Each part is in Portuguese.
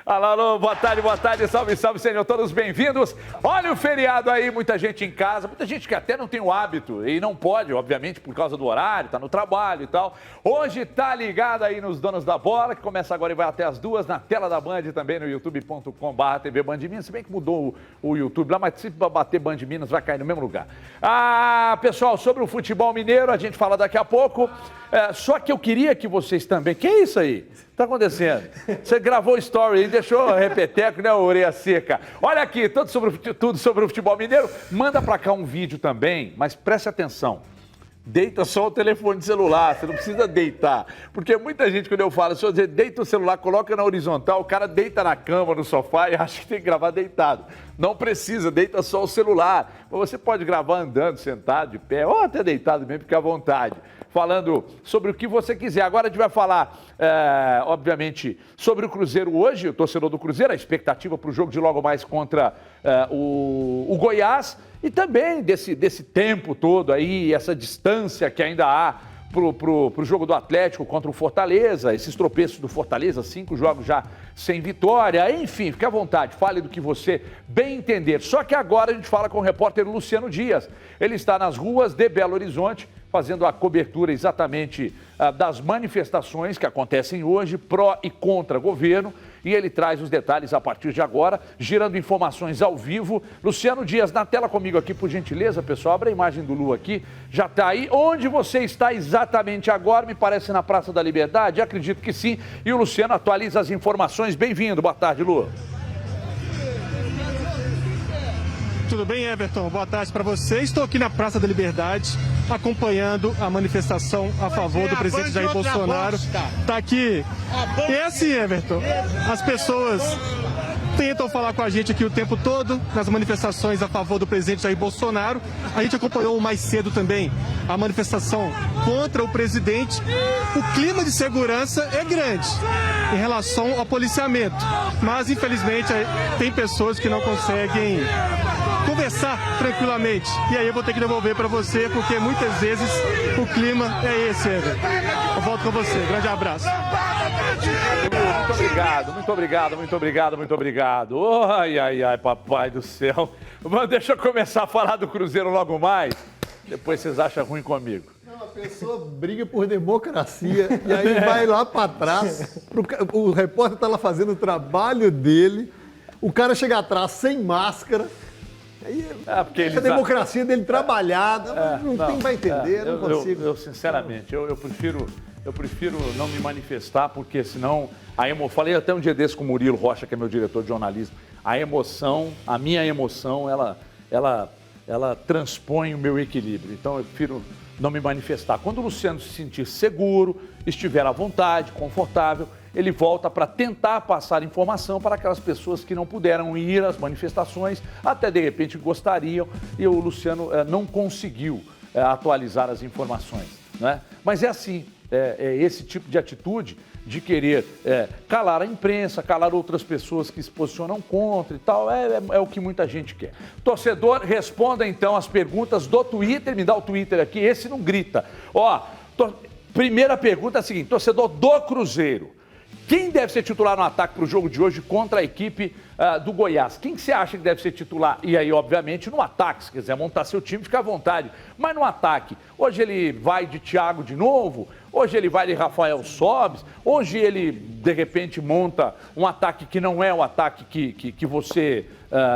Alô, alô, boa tarde, salve, salve, sejam todos bem-vindos. Olha o feriado aí, muita gente em casa, muita gente que até não tem o hábito e não pode, obviamente, por causa do horário, tá no trabalho e tal. Hoje tá ligado aí nos Donos da Bola, que começa agora e vai até as 2 na tela da Band e também no youtube.com/TV Band Minas, se bem que mudou o YouTube lá, mas se bater Band Minas vai cair no mesmo lugar. Pessoal, sobre o futebol mineiro, a gente fala daqui a pouco, só que eu queria que vocês também... Que é isso aí? O que está acontecendo? Você gravou story e deixou repeteco, né, orelha seca. Olha aqui, tudo sobre o futebol mineiro. Manda para cá um vídeo também, mas preste atenção. Deita só o telefone celular, você não precisa deitar. Porque muita gente, quando eu falo, se eu dizer deita o celular, coloca na horizontal, o cara deita na cama, no sofá e acha que tem que gravar deitado. Não precisa, deita só o celular. Você pode gravar andando, sentado, de pé, ou até deitado mesmo, fica à vontade. Falando sobre o que você quiser. Agora a gente vai falar, obviamente, sobre o Cruzeiro hoje, o torcedor do Cruzeiro, a expectativa para o jogo de logo mais contra o Goiás e também desse tempo todo aí, essa distância que ainda há pro jogo do Atlético contra o Fortaleza, esses tropeços do Fortaleza, 5 jogos já sem vitória, enfim, fique à vontade, fale do que você bem entender. Só que agora a gente fala com o repórter Luciano Dias, ele está nas ruas de Belo Horizonte, fazendo a cobertura exatamente das manifestações que acontecem hoje, pró e contra governo, e ele traz os detalhes a partir de agora, girando informações ao vivo. Luciano Dias, na tela comigo aqui, por gentileza, pessoal, abre a imagem do Lu aqui, já está aí. Onde você está exatamente agora? Me parece na Praça da Liberdade? Acredito que sim, e o Luciano atualiza as informações. Bem-vindo, boa tarde, Lu. Tudo bem, Everton? Boa tarde para você. Estou aqui na Praça da Liberdade, acompanhando a manifestação a favor do presidente Jair Bolsonaro. Está aqui. E é assim, Everton, as pessoas tentam falar com a gente aqui o tempo todo, nas manifestações a favor do presidente Jair Bolsonaro. A gente acompanhou mais cedo também a manifestação contra o presidente. O clima de segurança é grande em relação ao policiamento, mas infelizmente tem pessoas que não conseguem conversar tranquilamente. E aí eu vou ter que devolver para você, porque muitas vezes o clima é esse, Everton. Eu volto com você. Grande abraço. Muito obrigado. Ai, papai do céu. Mas deixa eu começar a falar do Cruzeiro logo mais. Depois vocês acham ruim comigo. A pessoa briga por democracia e aí vai lá para trás. O repórter está lá fazendo o trabalho dele. O cara chega atrás sem máscara. Aí, a democracia dele trabalhada, não vai entender, não consigo. Eu sinceramente, eu prefiro não me manifestar, porque senão falei até um dia desse com o Murilo Rocha, que é meu diretor de jornalismo, a minha emoção, ela transpõe o meu equilíbrio. Então eu prefiro não me manifestar. Quando o Luciano se sentir seguro, estiver à vontade, confortável, ele volta para tentar passar informação para aquelas pessoas que não puderam ir às manifestações, até de repente gostariam, e o Luciano não conseguiu atualizar as informações, né? Mas é assim, é esse tipo de atitude de querer calar a imprensa, calar outras pessoas que se posicionam contra e tal, é o que muita gente quer. Torcedor, responda então as perguntas do Twitter, me dá o Twitter aqui, esse não grita. Primeira pergunta é a seguinte, torcedor do Cruzeiro, quem deve ser titular no ataque para o jogo de hoje contra a equipe do Goiás? Quem que você acha que deve ser titular? E aí, obviamente, no ataque, se quiser montar seu time, fica à vontade. Mas no ataque, hoje ele vai de Thiago de novo, hoje ele vai de Rafael Sobis, hoje ele, de repente, monta um ataque que não é o ataque que você,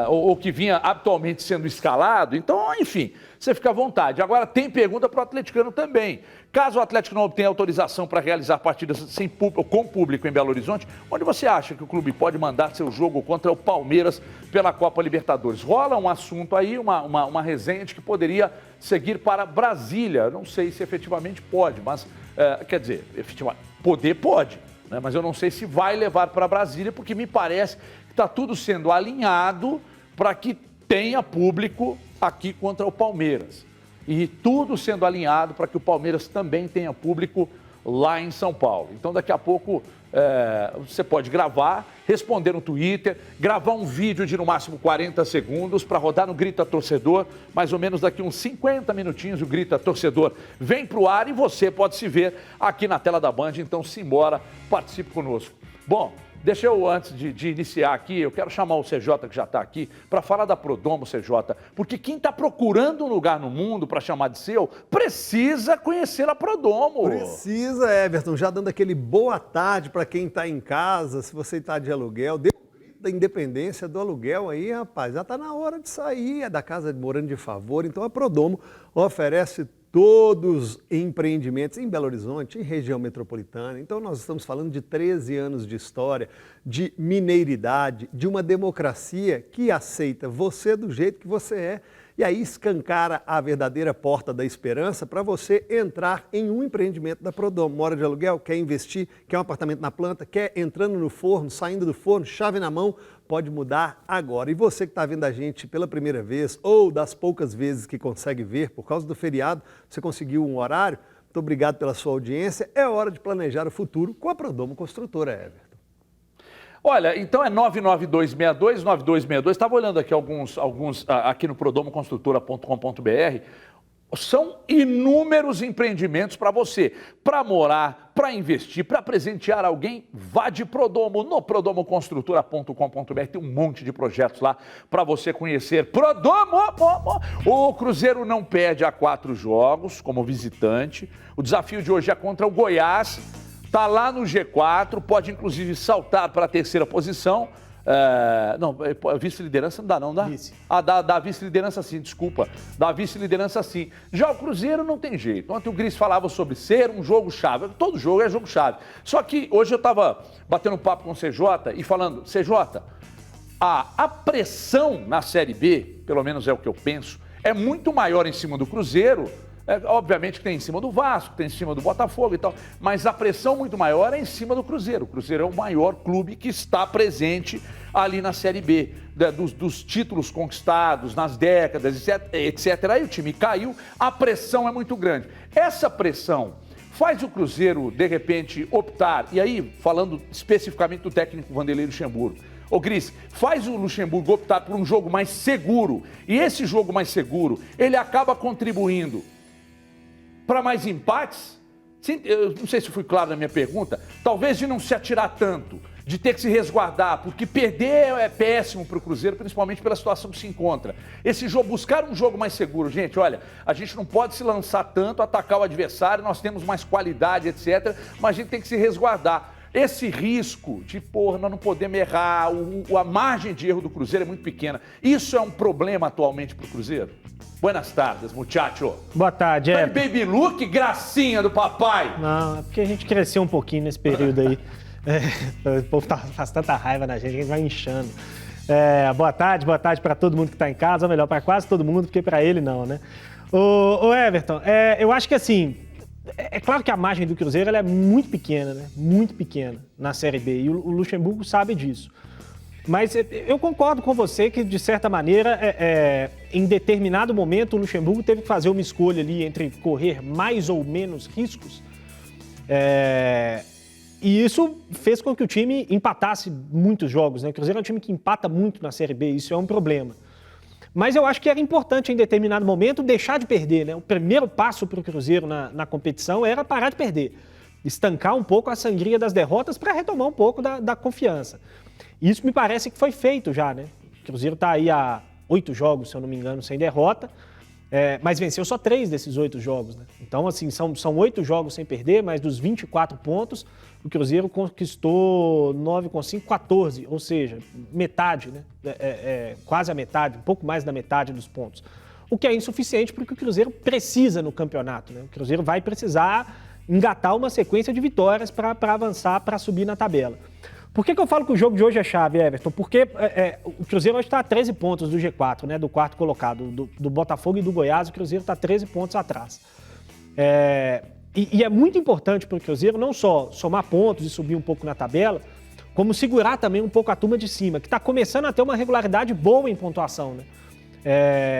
ou que vinha habitualmente sendo escalado. Então, enfim, você fica à vontade. Agora, tem pergunta para o atleticano também. Caso o Atlético não obtenha autorização para realizar partidas com público em Belo Horizonte, onde você acha que o clube pode mandar seu jogo contra o Palmeiras pela Copa Libertadores? Rola um assunto aí, uma resenha de que poderia seguir para Brasília. Não sei se efetivamente pode, mas, quer dizer, efetivamente, poder pode, né? Mas eu não sei se vai levar para Brasília, porque me parece que está tudo sendo alinhado para que tenha público aqui contra o Palmeiras. E tudo sendo alinhado para que o Palmeiras também tenha público lá em São Paulo. Então, daqui a pouco, você pode gravar, responder no Twitter, gravar um vídeo de no máximo 40 segundos para rodar no Grita Torcedor. Mais ou menos daqui uns 50 minutinhos o Grita Torcedor vem para o ar e você pode se ver aqui na tela da Band. Então, simbora, participe conosco. Bom, deixa eu, antes de iniciar aqui, eu quero chamar o CJ, que já está aqui, para falar da Prodomo, CJ, porque quem está procurando um lugar no mundo para chamar de seu, precisa conhecer a Prodomo. Precisa, Everton, já dando aquele boa tarde para quem está em casa, se você está de aluguel, dê um grito da independência do aluguel aí, rapaz, já está na hora de sair, é da casa morando de favor, então a Prodomo oferece todos os empreendimentos em Belo Horizonte, em região metropolitana. Então nós estamos falando de 13 anos de história, de mineiridade, de uma democracia que aceita você do jeito que você é e aí escancara a verdadeira porta da esperança para você entrar em um empreendimento da Prodomo. Mora de aluguel, quer investir, quer um apartamento na planta, quer entrando no forno, saindo do forno, chave na mão, pode mudar agora. E você que está vendo a gente pela primeira vez ou das poucas vezes que consegue ver, por causa do feriado, você conseguiu um horário, muito obrigado pela sua audiência. É hora de planejar o futuro com a Prodomo Construtora, Everton. Olha, então é 99262-9262. Estava olhando aqui alguns aqui no prodomoconstrutora.com.br. São inúmeros empreendimentos para você, para morar, para investir, para presentear alguém. Vá de Prodomo, no prodomoconstrutora.com.br. Tem um monte de projetos lá para você conhecer. Prodomo! O Cruzeiro não perde a 4 jogos como visitante. O desafio de hoje é contra o Goiás. Está lá no G4, pode inclusive saltar para a 3ª posição. Vice-liderança não dá, não dá? Vice. Dá vice-liderança sim, desculpa. Dá vice-liderança sim. Já o Cruzeiro não tem jeito. Ontem o Gris falava sobre ser um jogo-chave. Todo jogo é jogo-chave. Só que hoje eu estava batendo papo com o CJ e falando, CJ, a pressão na Série B, pelo menos é o que eu penso, é muito maior em cima do Cruzeiro. Obviamente que tem em cima do Vasco, tem em cima do Botafogo e tal, mas a pressão muito maior é em cima do Cruzeiro. O Cruzeiro é o maior clube que está presente ali na Série B, dos títulos conquistados nas décadas, etc. Aí o time caiu, a pressão é muito grande. Essa pressão faz o Cruzeiro, de repente, optar, e aí falando especificamente do técnico Vanderlei Luxemburgo, ô Gris, faz o Luxemburgo optar por um jogo mais seguro, e esse jogo mais seguro, ele acaba contribuindo para mais empates? Eu não sei se fui claro na minha pergunta. Talvez de não se atirar tanto, de ter que se resguardar, porque perder é péssimo para o Cruzeiro, principalmente pela situação que se encontra. Esse jogo, buscar um jogo mais seguro. Gente, olha, a gente não pode se lançar tanto, atacar o adversário, nós temos mais qualidade, etc., mas a gente tem que se resguardar. Esse risco de, nós não podemos errar, a margem de erro do Cruzeiro é muito pequena. Isso é um problema atualmente para o Cruzeiro? Buenas tardes, muchacho. Boa tarde, Tá de baby look, gracinha do papai. Não, é porque a gente cresceu um pouquinho nesse período aí. O povo faz tanta raiva na gente, a gente vai inchando. Boa tarde para todo mundo que está em casa, ou melhor, para quase todo mundo, porque para ele não, né? Ô Everton, eu acho que assim, é claro que a margem do Cruzeiro ela é muito pequena, né? Muito pequena na Série B, e o Luxemburgo sabe disso. Mas eu concordo com você que, de certa maneira, em determinado momento, o Luxemburgo teve que fazer uma escolha ali entre correr mais ou menos riscos. E isso fez com que o time empatasse muitos jogos, né? O Cruzeiro é um time que empata muito na Série B, isso é um problema. Mas eu acho que era importante, em determinado momento, deixar de perder, né? O primeiro passo para o Cruzeiro na competição era parar de perder. Estancar um pouco a sangria das derrotas para retomar um pouco da confiança. Isso me parece que foi feito já, né? O Cruzeiro está aí há 8 jogos, se eu não me engano, sem derrota, mas venceu só 3 desses 8 jogos, né? Então, assim, são 8 jogos sem perder, mas dos 24 pontos, o Cruzeiro conquistou 9 com 5, 14, ou seja, metade, né? Quase a metade, um pouco mais da metade dos pontos. O que é insuficiente porque o Cruzeiro precisa no campeonato, né? O Cruzeiro vai precisar engatar uma sequência de vitórias para avançar, para subir na tabela. Por que eu falo que o jogo de hoje é chave, Everton? Porque o Cruzeiro hoje está a 13 pontos do G4, né, do quarto colocado, do Botafogo e do Goiás, o Cruzeiro está 13 pontos atrás. E é muito importante para o Cruzeiro não só somar pontos e subir um pouco na tabela, como segurar também um pouco a turma de cima, que está começando a ter uma regularidade boa em pontuação, né?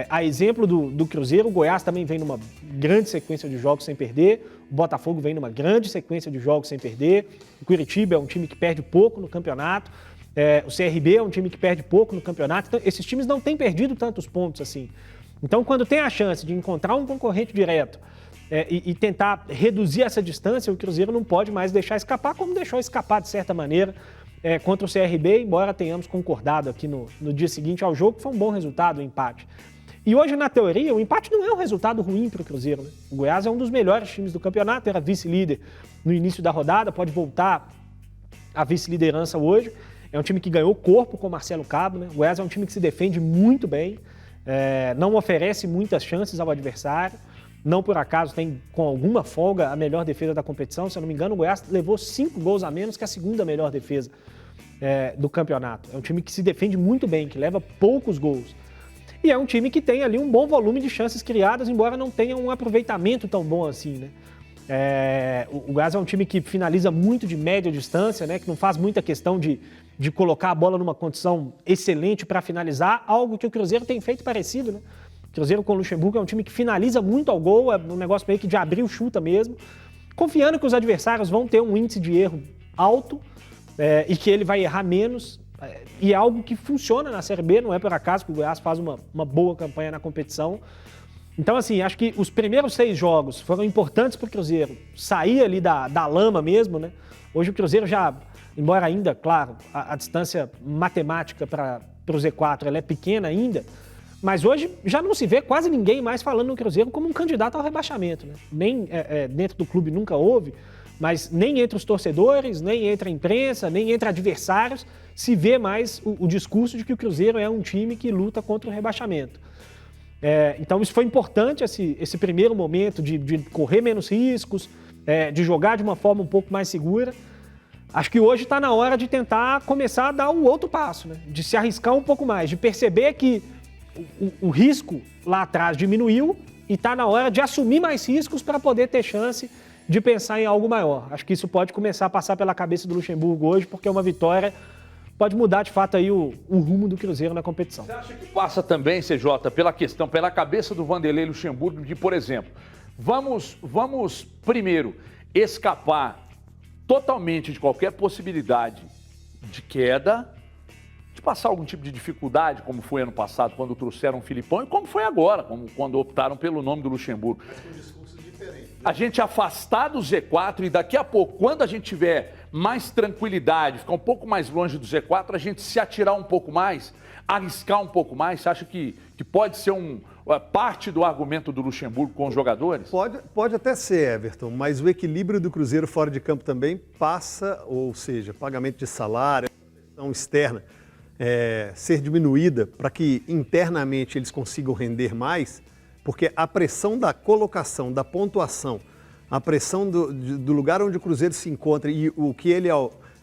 A exemplo do Cruzeiro, o Goiás também vem numa grande sequência de jogos sem perder, o Botafogo vem numa grande sequência de jogos sem perder, o Curitiba é um time que perde pouco no campeonato, o CRB é um time que perde pouco no campeonato, então esses times não têm perdido tantos pontos assim. Então, quando tem a chance de encontrar um concorrente direto e tentar reduzir essa distância, o Cruzeiro não pode mais deixar escapar, como deixou escapar de certa maneira contra o CRB, embora tenhamos concordado aqui no dia seguinte ao jogo, que foi um bom resultado o empate. E hoje, na teoria, o empate não é um resultado ruim para o Cruzeiro, né? O Goiás é um dos melhores times do campeonato, era vice-líder no início da rodada, pode voltar à vice-liderança hoje. É um time que ganhou corpo com o Marcelo Cabo, né? O Goiás é um time que se defende muito bem, não oferece muitas chances ao adversário, não por acaso tem com alguma folga a melhor defesa da competição. Se eu não me engano, o Goiás levou 5 gols a menos que a segunda melhor defesa do campeonato. É um time que se defende muito bem, que leva poucos gols. E é um time que tem ali um bom volume de chances criadas, embora não tenha um aproveitamento tão bom assim, né? O Goiás é um time que finaliza muito de média distância, né? Que não faz muita questão de colocar a bola numa condição excelente para finalizar, algo que o Cruzeiro tem feito parecido, né? O Cruzeiro com o Luxemburgo é um time que finaliza muito ao gol, é um negócio meio que de abrir o chuta mesmo, confiando que os adversários vão ter um índice de erro alto e que ele vai errar menos. E é algo que funciona na Série B, não é por acaso que o Goiás faz uma boa campanha na competição. Então, assim, acho que os primeiros 6 jogos foram importantes para o Cruzeiro sair ali da lama mesmo, né? Hoje o Cruzeiro já, embora ainda, claro, a distância matemática para o Z4 ela é pequena ainda, mas hoje já não se vê quase ninguém mais falando no Cruzeiro como um candidato ao rebaixamento, né? Nem dentro do clube nunca houve, mas nem entre os torcedores, nem entre a imprensa, nem entre adversários, se vê mais o discurso de que o Cruzeiro é um time que luta contra o rebaixamento. Então isso foi importante, esse primeiro momento de correr menos riscos, de jogar de uma forma um pouco mais segura. Acho que hoje está na hora de tentar começar a dar um outro passo, né? De se arriscar um pouco mais, de perceber que o risco lá atrás diminuiu e está na hora de assumir mais riscos para poder ter chance de pensar em algo maior. Acho que isso pode começar a passar pela cabeça do Luxemburgo hoje, porque uma vitória pode mudar de fato aí o rumo do Cruzeiro na competição. Você acha que passa também, CJ, pela cabeça do Vanderlei Luxemburgo de, por exemplo, vamos primeiro escapar totalmente de qualquer possibilidade de queda, de passar algum tipo de dificuldade, como foi ano passado, quando trouxeram o Filipão, e como foi agora, quando optaram pelo nome do Luxemburgo. Mas com discursos diferentes. A gente afastar do Z4 e daqui a pouco, quando a gente tiver mais tranquilidade, ficar um pouco mais longe do Z4, a gente se atirar um pouco mais, arriscar um pouco mais. Você acha que pode ser parte do argumento do Luxemburgo com os jogadores? Pode até ser, Everton, mas o equilíbrio do Cruzeiro fora de campo também passa, ou seja, pagamento de salário, pressão externa, ser diminuída para que internamente eles consigam render mais, porque a pressão da colocação, da pontuação, a pressão do lugar onde o Cruzeiro se encontra e o que ele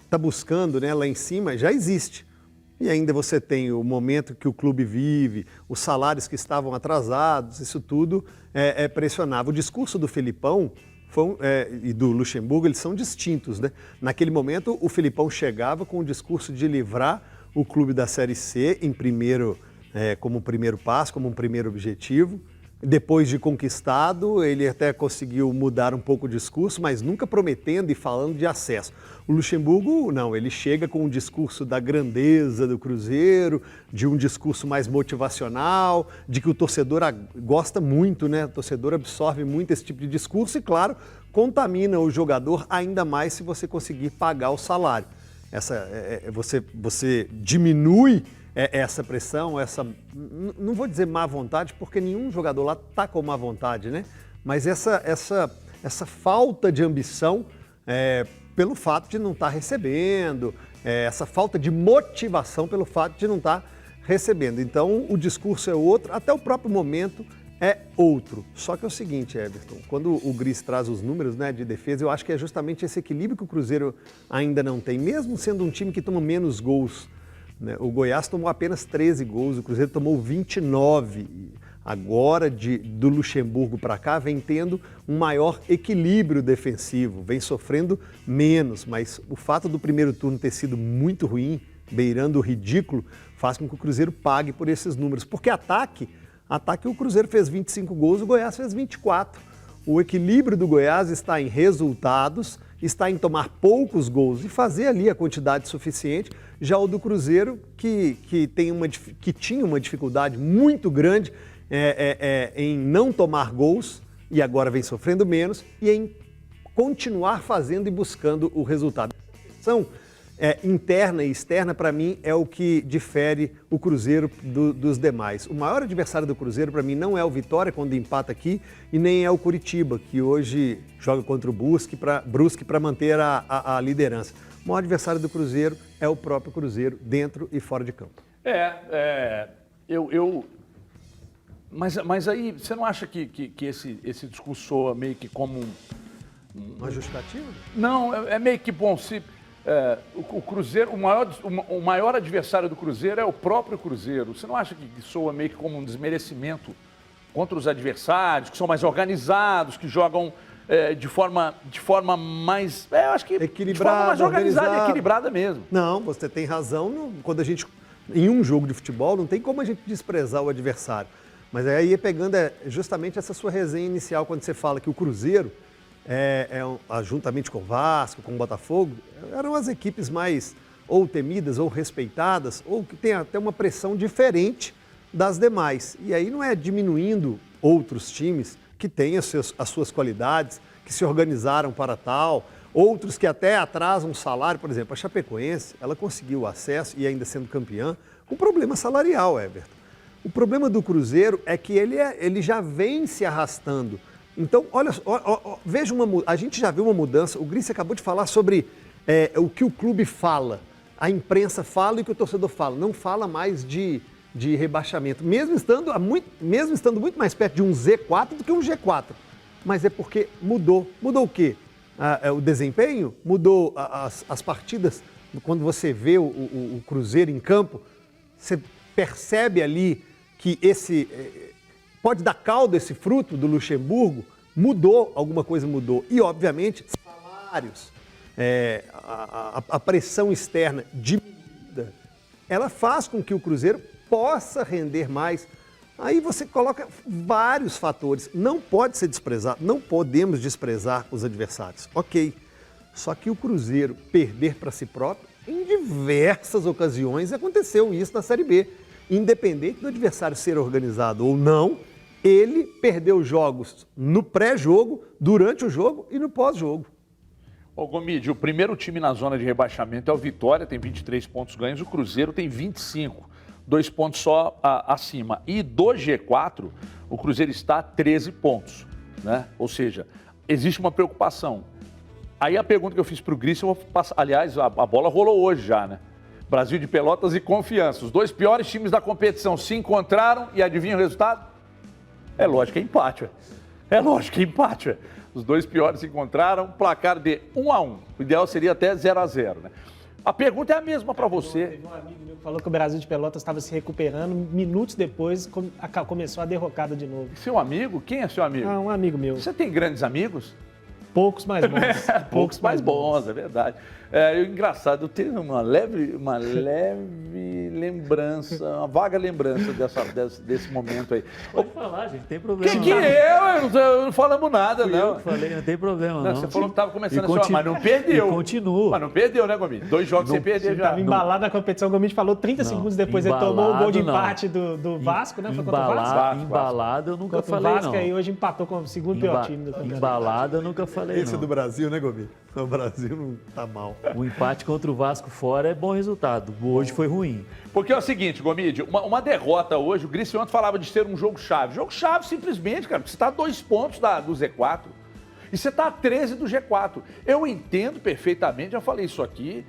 está buscando, né, lá em cima já existe. E ainda você tem o momento que o clube vive, os salários que estavam atrasados, isso tudo pressionava. O discurso do Filipão e do Luxemburgo, eles são distintos, né? Naquele momento, o Filipão chegava com o discurso de livrar o clube da Série C como primeiro passo, como um primeiro objetivo. Depois de conquistado, ele até conseguiu mudar um pouco o discurso, mas nunca prometendo e falando de acesso. O Luxemburgo, não, ele chega com um discurso da grandeza do Cruzeiro, de um discurso mais motivacional, de que o torcedor gosta muito, né? O torcedor absorve muito esse tipo de discurso e, claro, contamina o jogador ainda mais se você conseguir pagar o salário. Você diminui essa pressão, não vou dizer má vontade, porque nenhum jogador lá está com má vontade, né? Mas essa falta de ambição pelo fato de não estar recebendo, essa falta de motivação pelo fato de não estar recebendo. Então, o discurso é outro, até o próprio momento é outro. Só que é o seguinte, Everton, quando o Gris traz os números, né, de defesa, eu acho que é justamente esse equilíbrio que o Cruzeiro ainda não tem, mesmo sendo um time que toma menos gols. O Goiás tomou apenas 13 gols, o Cruzeiro tomou 29. Agora, do Luxemburgo para cá, vem tendo um maior equilíbrio defensivo, vem sofrendo menos, mas o fato do primeiro turno ter sido muito ruim, beirando o ridículo, faz com que o Cruzeiro pague por esses números. Porque ataque o Cruzeiro fez 25 gols, o Goiás fez 24. O equilíbrio do Goiás está em resultados, está em tomar poucos gols e fazer ali a quantidade suficiente. Já o do Cruzeiro, que tinha uma dificuldade muito grande em não tomar gols e agora vem sofrendo menos, e em continuar fazendo e buscando o resultado. A questão interna e externa, para mim, é o que difere o Cruzeiro dos demais. O maior adversário do Cruzeiro, para mim, não é o Vitória, quando empata aqui, e nem é o Curitiba, que hoje joga contra o Brusque para manter a liderança. O maior adversário do Cruzeiro é o próprio Cruzeiro, dentro e fora de campo. Mas aí, você não acha que esse discurso soa meio que como uma justificativa? Não, é meio que bom, o Cruzeiro, o maior adversário do Cruzeiro é o próprio Cruzeiro. Você não acha que soa meio que como um desmerecimento contra os adversários, que são mais organizados, que jogam de forma mais, eu acho que equilibrada, de forma mais organizada e equilibrada mesmo. Não, você tem razão. Quando a gente, em um jogo de futebol, não tem como a gente desprezar o adversário. Mas aí pegando justamente essa sua resenha inicial, quando você fala que o Cruzeiro, juntamente com o Vasco, com o Botafogo, eram as equipes mais ou temidas ou respeitadas, ou que tem até uma pressão diferente das demais. E aí não é diminuindo outros times que têm as suas qualidades, que se organizaram para tal, outros que até atrasam o salário. Por exemplo, a Chapecoense, ela conseguiu o acesso, e ainda sendo campeã, com problema salarial, Everton. O problema do Cruzeiro é que ele já vem se arrastando. Então, olha, veja a gente já viu uma mudança. O Gris acabou de falar sobre o que o clube fala, a imprensa fala e o que o torcedor fala. Não fala mais de rebaixamento, mesmo estando muito mais perto de um Z4 do que um G4. Mas é porque mudou. Mudou o quê? O desempenho? Mudou as partidas. Quando você vê o Cruzeiro em campo, você percebe ali que pode dar caldo esse fruto do Luxemburgo. Alguma coisa mudou. E, obviamente, salários, a pressão externa diminuída, ela faz com que o Cruzeiro possa render mais. Aí você coloca vários fatores. Não pode ser desprezado, não podemos desprezar os adversários. Ok, só que o Cruzeiro perder para si próprio, em diversas ocasiões aconteceu isso na Série B. Independente do adversário ser organizado ou não, ele perdeu jogos no pré-jogo, durante o jogo e no pós-jogo. Ô Gomide, o primeiro time na zona de rebaixamento é o Vitória, tem 23 pontos ganhos, o Cruzeiro tem 25, 2 pontos só acima. E do G4, o Cruzeiro está a 13 pontos, né? Ou seja, existe uma preocupação. Aí a pergunta que eu fiz para o Gris, eu vou passar, aliás, a bola rolou hoje já, né? Brasil de Pelotas e Confiança. Os dois piores times da competição se encontraram e adivinha o resultado? É lógico que é empate, é lógico que é empate. Os dois piores se encontraram, placar de 1-1. O ideal seria até 0-0, né? A pergunta é a mesma para você. Teve um amigo meu que falou que o Brasil de Pelotas estava se recuperando, minutos depois começou a derrocada de novo. Seu amigo? Quem é seu amigo? Um amigo meu. Você tem grandes amigos? Poucos mais bons. Poucos mais bons, é verdade. Engraçado, eu tenho uma leve lembrança, uma vaga lembrança desse momento aí. Pode falar, gente, não tem problema. Não falamos nada, não. Eu falei, não tem problema, não. Você falou que estava começando a chorar, mas não perdeu. Continua. Mas não perdeu, né, Gomide? 2 jogos sem perder já. Estava embalado na competição, o Gomide falou 30 segundos depois, ele tomou o gol de empate do Vasco, né? Foi contra o Vasco? Embalado eu nunca falei, não. O Vasco não. aí hoje empatou com o segundo pior time do campeonato. Embalado eu nunca falei, não. Esse é do Brasil, né, Gomide? O Brasil não tá mal. O empate contra o Vasco fora é bom resultado. Hoje foi ruim. Porque é o seguinte, Gomide, uma derrota hoje, o Gris ontem falava de ser um jogo-chave. Jogo-chave simplesmente, cara, porque você está a 2 pontos do Z4 e você está a 13 do G4. Eu entendo perfeitamente, já falei isso aqui,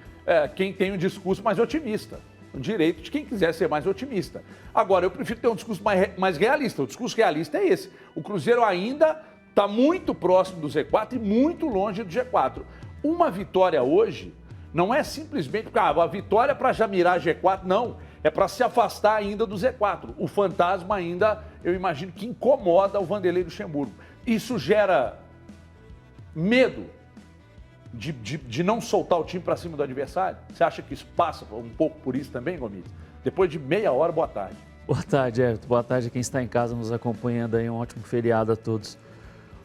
quem tem um discurso mais otimista. O direito de quem quiser ser mais otimista. Agora, eu prefiro ter um discurso mais realista. O discurso realista é esse. O Cruzeiro ainda está muito próximo do Z4 e muito longe do G4. Uma vitória hoje não é simplesmente a vitória para já mirar G4, não. É para se afastar ainda do Z4. O fantasma ainda, eu imagino, que incomoda o Vanderlei Luxemburgo. Isso gera medo de não soltar o time para cima do adversário? Você acha que isso passa um pouco por isso também, Gomide? Depois de meia hora, boa tarde. Boa tarde, Everton. Boa tarde a quem está em casa nos acompanhando aí. Um ótimo feriado a todos.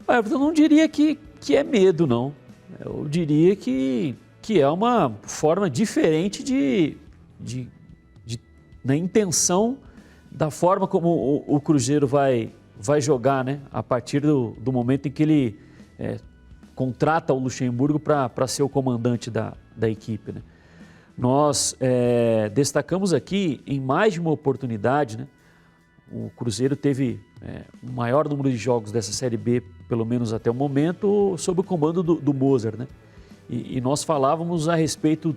Everton, eu não diria que é medo, não. Eu diria que é uma forma diferente na intenção da forma como o Cruzeiro vai vai jogar, né? A partir do momento em que ele contrata o Luxemburgo para ser o comandante da equipe, né? Nós destacamos aqui em mais de uma oportunidade, né? O Cruzeiro teve o maior número de jogos dessa Série B, pelo menos até o momento, sob o comando do Moser, né? E nós falávamos a respeito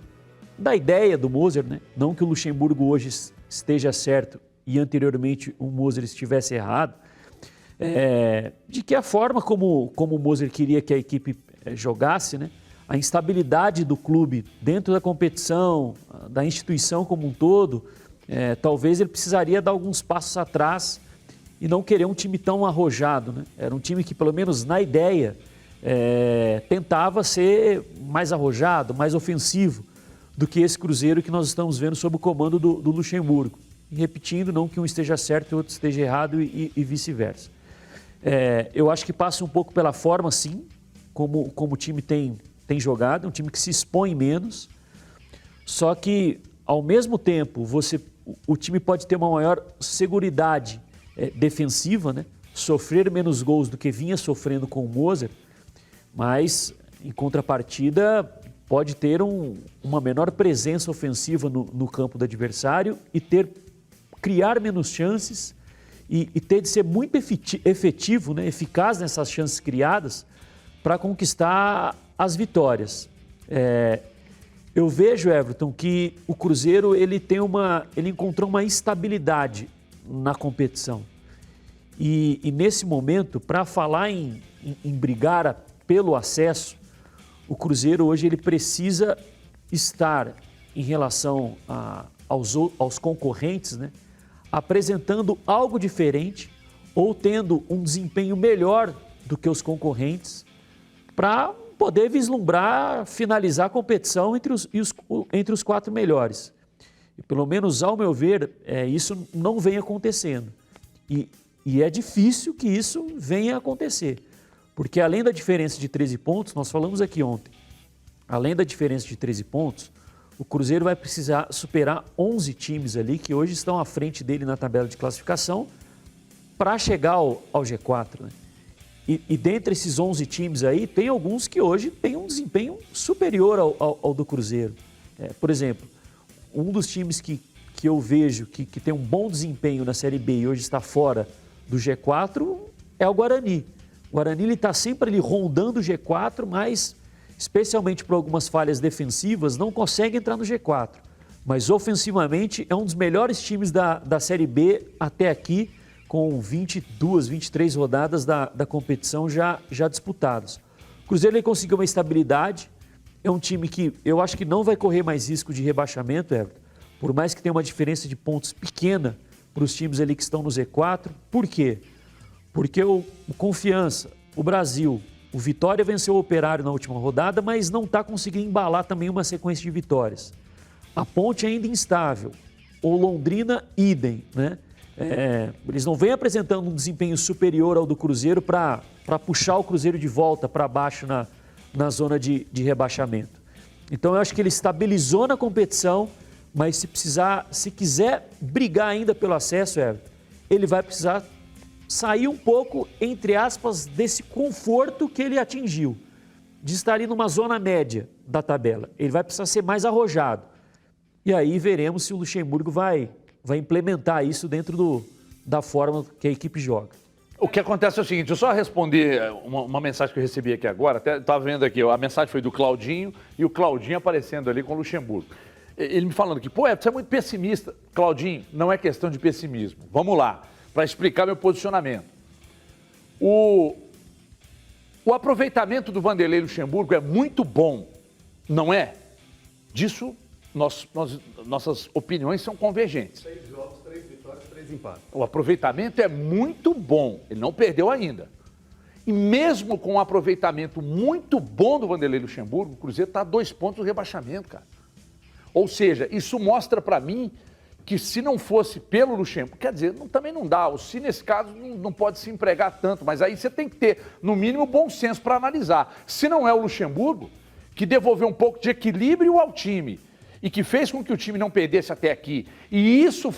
da ideia do Moser, né? Não que o Luxemburgo hoje esteja certo e anteriormente o Moser estivesse errado, de que a forma como o Moser queria que a equipe jogasse, né? A instabilidade do clube dentro da competição, da instituição como um todo, talvez ele precisaria dar alguns passos atrás e não querer um time tão arrojado, né? Era um time que, pelo menos na ideia, tentava ser mais arrojado, mais ofensivo do que esse Cruzeiro que nós estamos vendo sob o comando do Luxemburgo. E repetindo, não que um esteja certo e o outro esteja errado e vice-versa. Eu acho que passa um pouco pela forma, sim, como o time tem jogado, um time que se expõe menos, só que, ao mesmo tempo, o time pode ter uma maior seguridade defensiva, né? Sofrer menos gols do que vinha sofrendo com o Moser, mas, em contrapartida, pode ter uma menor presença ofensiva no campo do adversário e criar menos chances e ter de ser muito efetivo, né? Eficaz nessas chances criadas para conquistar as vitórias. Eu vejo, Everton, que o Cruzeiro ele encontrou uma estabilidade na competição. E nesse momento, para falar em brigar pelo acesso, o Cruzeiro hoje ele precisa estar em relação aos concorrentes, né, apresentando algo diferente ou tendo um desempenho melhor do que os concorrentes para poder vislumbrar, finalizar a competição entre os 4 melhores. E, pelo menos, ao meu ver, isso não vem acontecendo. E é difícil que isso venha a acontecer. Porque além da diferença de 13 pontos, nós falamos aqui ontem, além da diferença de 13 pontos, o Cruzeiro vai precisar superar 11 times ali que hoje estão à frente dele na tabela de classificação para chegar ao G4, né? E dentre esses 11 times aí, tem alguns que hoje têm um desempenho superior ao do Cruzeiro. Por exemplo, um dos times que eu vejo que tem um bom desempenho na Série B e hoje está fora do G4 é o Guarani. O Guarani está sempre ali rondando o G4, mas, especialmente por algumas falhas defensivas, não consegue entrar no G4. Mas, ofensivamente, é um dos melhores times da Série B até aqui, com 22, 23 rodadas da competição já disputadas. O Cruzeiro ele conseguiu uma estabilidade, é um time que eu acho que não vai correr mais risco de rebaixamento, Everton, por mais que tenha uma diferença de pontos pequena para os times ali que estão no Z4. Por quê? Porque o Confiança, o Brasil, o Vitória venceu o Operário na última rodada, mas não está conseguindo embalar também uma sequência de vitórias. A Ponte ainda instável, o Londrina idem, né? Eles não vêm apresentando um desempenho superior ao do Cruzeiro para puxar o Cruzeiro de volta para baixo na zona de rebaixamento. Então eu acho que ele estabilizou na competição, mas se quiser brigar ainda pelo acesso, ele vai precisar sair um pouco, entre aspas, desse conforto que ele atingiu, de estar ali numa zona média da tabela. Ele vai precisar ser mais arrojado. E aí veremos se o Luxemburgo vai implementar isso dentro da forma que a equipe joga. O que acontece é o seguinte, eu só responder uma mensagem que eu recebi aqui agora, até estava vendo aqui, a mensagem foi do Claudinho, e o Claudinho aparecendo ali com o Luxemburgo. Ele me falando aqui, você é muito pessimista. Claudinho, não é questão de pessimismo. Vamos lá, para explicar meu posicionamento. O aproveitamento do Vanderlei Luxemburgo é muito bom, não é? Disso, nossas opiniões são convergentes. 6 jogos, 3 vitórias, 3 empates. O aproveitamento é muito bom, ele não perdeu ainda. E mesmo com um aproveitamento muito bom do Vanderlei Luxemburgo, o Cruzeiro está a 2 pontos do rebaixamento, cara. Ou seja, isso mostra para mim que se não fosse pelo Luxemburgo, quer dizer, também não dá, o se nesse caso não pode se empregar tanto, mas aí você tem que ter, no mínimo, bom senso para analisar. Se não é o Luxemburgo, que devolveu um pouco de equilíbrio ao time e que fez com que o time não perdesse até aqui, e isso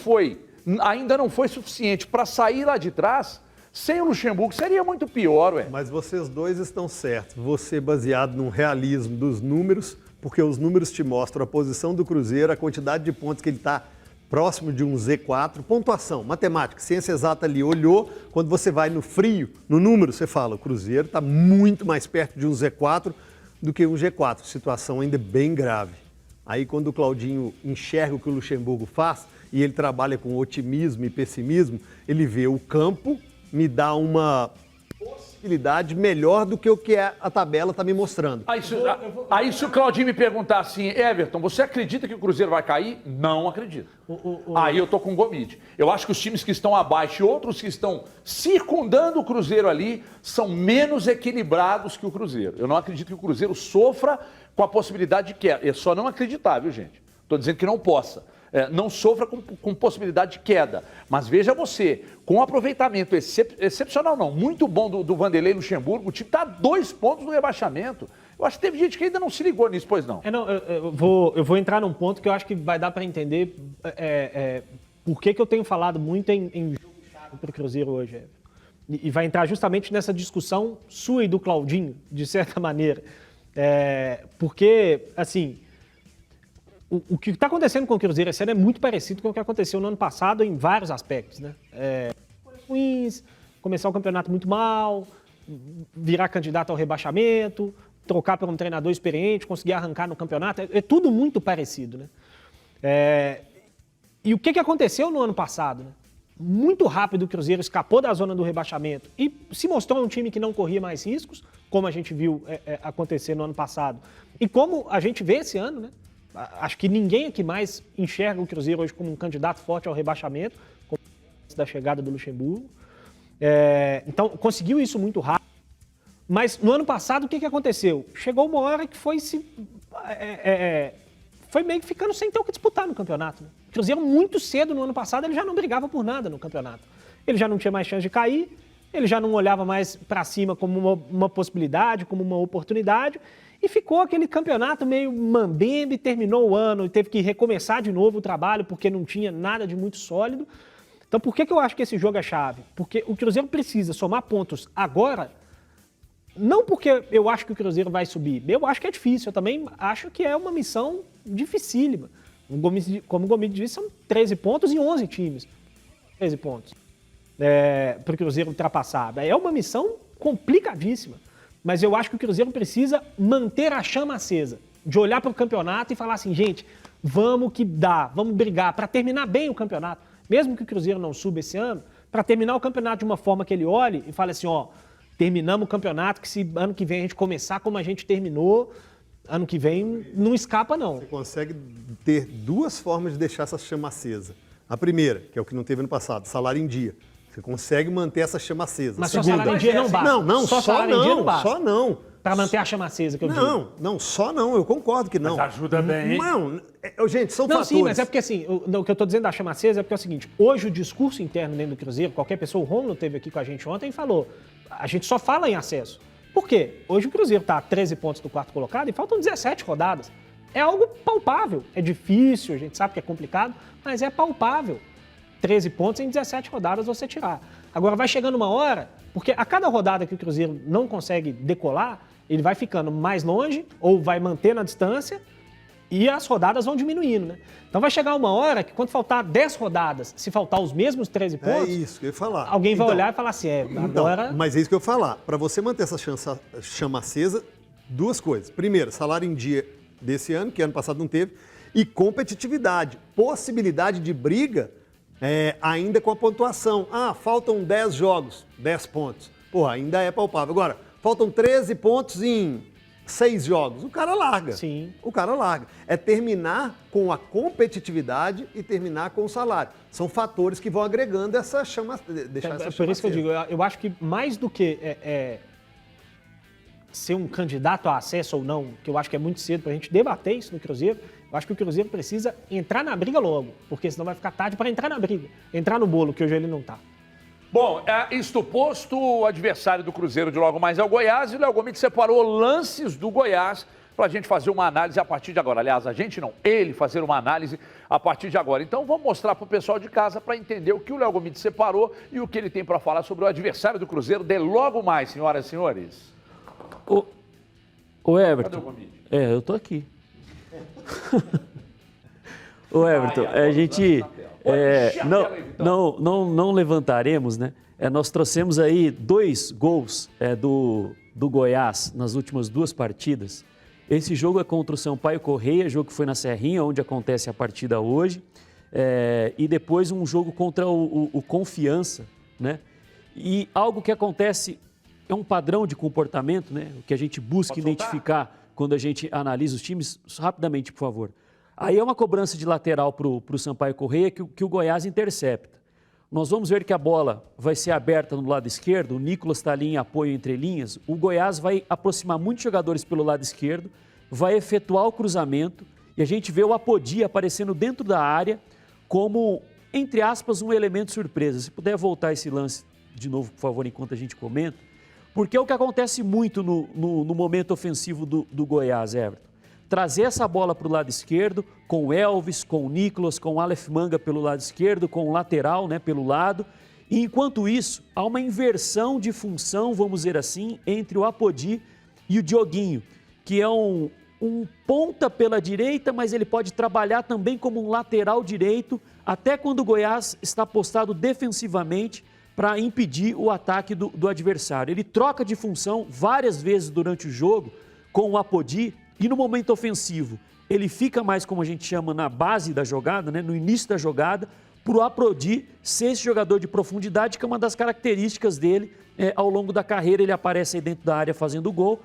ainda não foi suficiente para sair lá de trás, Sem o Luxemburgo seria muito pior, ué. Mas vocês dois estão certos. Você baseado num realismo dos números, porque os números te mostram a posição do Cruzeiro, a quantidade de pontos que ele está próximo de um Z4, pontuação, matemática, ciência exata ali, olhou, quando você vai no frio, no número, você fala, o Cruzeiro está muito mais perto de um Z4 do que um G4, situação ainda bem grave. Aí quando o Claudinho enxerga o que o Luxemburgo faz, e ele trabalha com otimismo e pessimismo, ele vê o campo, me dá uma possibilidade melhor do que o que a tabela está me mostrando. Aí se o Claudinho me perguntar assim, Everton, você acredita que o Cruzeiro vai cair? Não acredito. Aí eu tô com o Gomide. Eu acho que os times que estão abaixo e outros que estão circundando o Cruzeiro ali são menos equilibrados que o Cruzeiro. Eu não acredito que o Cruzeiro sofra com a possibilidade de queda. É só não acreditar, viu, gente? Estou dizendo que não possa. Não sofra com possibilidade de queda. Mas veja você, com um aproveitamento excepcional, não, muito bom do Vanderlei Luxemburgo, o time está a 2 pontos no rebaixamento. Eu acho que teve gente que ainda não se ligou nisso, pois não. Eu vou entrar num ponto que eu acho que vai dar para entender por que eu tenho falado muito em jogo chave para o Cruzeiro hoje. E vai entrar justamente nessa discussão sua e do Claudinho, de certa maneira. Porque, assim... O que está acontecendo com o Cruzeiro esse ano é muito parecido com o que aconteceu no ano passado em vários aspectos, né? Ruins, começar o campeonato muito mal, virar candidato ao rebaixamento, trocar por um treinador experiente, conseguir arrancar no campeonato, é tudo muito parecido, né? E o que aconteceu no ano passado, né? Muito rápido o Cruzeiro escapou da zona do rebaixamento e se mostrou um time que não corria mais riscos, como a gente viu acontecer no ano passado. E como a gente vê esse ano, né? Acho que ninguém aqui mais enxerga o Cruzeiro hoje como um candidato forte ao rebaixamento, como antes da chegada do Luxemburgo. Então, conseguiu isso muito rápido. Mas no ano passado, o que aconteceu? Chegou uma hora que foi meio que ficando sem ter o que disputar no campeonato. Né? O Cruzeiro, muito cedo no ano passado, ele já não brigava por nada no campeonato. Ele já não tinha mais chance de cair, ele já não olhava mais para cima como uma possibilidade, como uma oportunidade. E ficou aquele campeonato meio mambembe, terminou o ano e teve que recomeçar de novo o trabalho porque não tinha nada de muito sólido. Então por que eu acho que esse jogo é chave? Porque o Cruzeiro precisa somar pontos agora, não porque eu acho que o Cruzeiro vai subir, eu acho que é difícil, eu também acho que é uma missão dificílima. Como o Gomide disse, são 13 pontos em 11 times. 13 pontos para o Cruzeiro ultrapassar. É uma missão complicadíssima. Mas eu acho que o Cruzeiro precisa manter a chama acesa, de olhar para o campeonato e falar assim, gente, vamos que dá, vamos brigar para terminar bem o campeonato. Mesmo que o Cruzeiro não suba esse ano, para terminar o campeonato de uma forma que ele olhe e fale assim, terminamos o campeonato, que se ano que vem a gente começar como a gente terminou, ano que vem não escapa não. Você consegue ter 2 formas de deixar essa chama acesa. A primeira, que é o que não teve ano passado, salário em dia. Você consegue manter essa chama acesa. Mas só salário em dia não basta. Não, só salário em dia não basta. Só não. Para manter a chama acesa, que eu digo. Não, só não. Eu concordo que não. Mas ajuda bem, hein? Não, gente, são fatores. Sim, mas é porque assim, o que eu estou dizendo da chama acesa é porque é o seguinte, hoje o discurso interno dentro do Cruzeiro, qualquer pessoa, o Romulo esteve aqui com a gente ontem e falou, a gente só fala em acesso. Por quê? Hoje o Cruzeiro está a 13 pontos do 4º colocado e faltam 17 rodadas. É algo palpável. É difícil, a gente sabe que é complicado, mas é palpável. 13 pontos em 17 rodadas você tirar. Agora vai chegando uma hora, porque a cada rodada que o Cruzeiro não consegue decolar, ele vai ficando mais longe ou vai manter na distância e as rodadas vão diminuindo, né? Então vai chegar uma hora que quando faltar 10 rodadas, se faltar os mesmos 13 pontos... É isso que eu ia falar. Alguém vai olhar e falar assim, agora... Mas é isso que eu ia falar. Para você manter essa chama acesa, 2 coisas. Primeiro, salário em dia desse ano, que ano passado não teve, e competitividade, possibilidade de briga... ainda com a pontuação. Faltam 10 jogos, 10 pontos. Ainda é palpável. Agora, faltam 13 pontos em 6 jogos. O cara larga. Sim. O cara larga. É terminar com a competitividade e terminar com o salário. São fatores que vão agregando essa chama, deixar essa chama Por isso que eu digo, eu acho que mais do que ser um candidato a acesso ou não, que eu acho que é muito cedo para a gente debater isso no Cruzeiro, eu acho que o Cruzeiro precisa entrar na briga logo, porque senão vai ficar tarde para entrar na briga, entrar no bolo, que hoje ele não está. Bom, isto posto, o adversário do Cruzeiro de logo mais é o Goiás, e o Léo Gomide separou lances do Goiás para a gente fazer uma análise a partir de agora. Aliás, a gente não, ele fazer uma análise a partir de agora. Então vamos mostrar para o pessoal de casa para entender o que o Léo Gomes separou e o que ele tem para falar sobre o adversário do Cruzeiro de logo mais, senhoras e senhores. Ô Everton. Cadê o Gomes? Eu tô aqui. Ô Everton, a gente não levantaremos, né? Nós trouxemos aí 2 gols do Goiás nas últimas 2 partidas. Esse jogo é contra o Sampaio Corrêa, jogo que foi na Serrinha, onde acontece a partida hoje. E depois um jogo contra o Confiança, né? E algo que acontece, é um padrão de comportamento, né? O que a gente busca identificar quando a gente analisa os times. Rapidamente, por favor. Aí é uma cobrança de lateral para o Sampaio Corrêa que o Goiás intercepta. Nós vamos ver que a bola vai ser aberta no lado esquerdo, o Nicolas está ali em apoio entre linhas, o Goiás vai aproximar muitos jogadores pelo lado esquerdo, vai efetuar o cruzamento e a gente vê o Apodi aparecendo dentro da área como, entre aspas, um elemento surpresa. Se puder voltar esse lance de novo, por favor, enquanto a gente comenta, porque é o que acontece muito no momento ofensivo do Goiás, Everton. Trazer essa bola para o lado esquerdo, com o Elvis, com o Nicolas, com o Aleph Manga pelo lado esquerdo, com o lateral, né, pelo lado. E enquanto isso, há uma inversão de função, vamos dizer assim, entre o Apodi e o Dioguinho, que é um ponta pela direita, mas ele pode trabalhar também como um lateral direito, até quando o Goiás está postado defensivamente para impedir o ataque do adversário. Ele troca de função várias vezes durante o jogo com o Apodi, e no momento ofensivo, ele fica mais, como a gente chama, na base da jogada, né, no início da jogada, para o Apodi ser esse jogador de profundidade, que é uma das características dele. Ao longo da carreira, ele aparece aí dentro da área fazendo gol.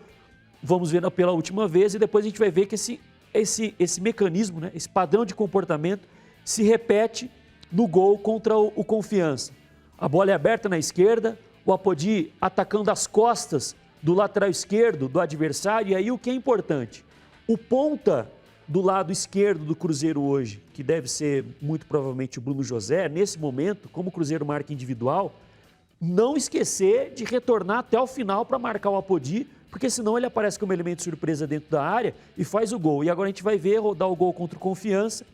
Vamos ver pela última vez e depois a gente vai ver que esse mecanismo, né, esse padrão de comportamento se repete no gol contra o Confiança. A bola é aberta na esquerda, o Apodi atacando as costas do lateral esquerdo do adversário. E aí o que é importante? O ponta do lado esquerdo do Cruzeiro hoje, que deve ser muito provavelmente o Bruno José, nesse momento, como o Cruzeiro marca individual, não esquecer de retornar até o final para marcar o Apodi, porque senão ele aparece como elemento surpresa dentro da área e faz o gol. E agora a gente vai ver rodar o gol contra o Confiança.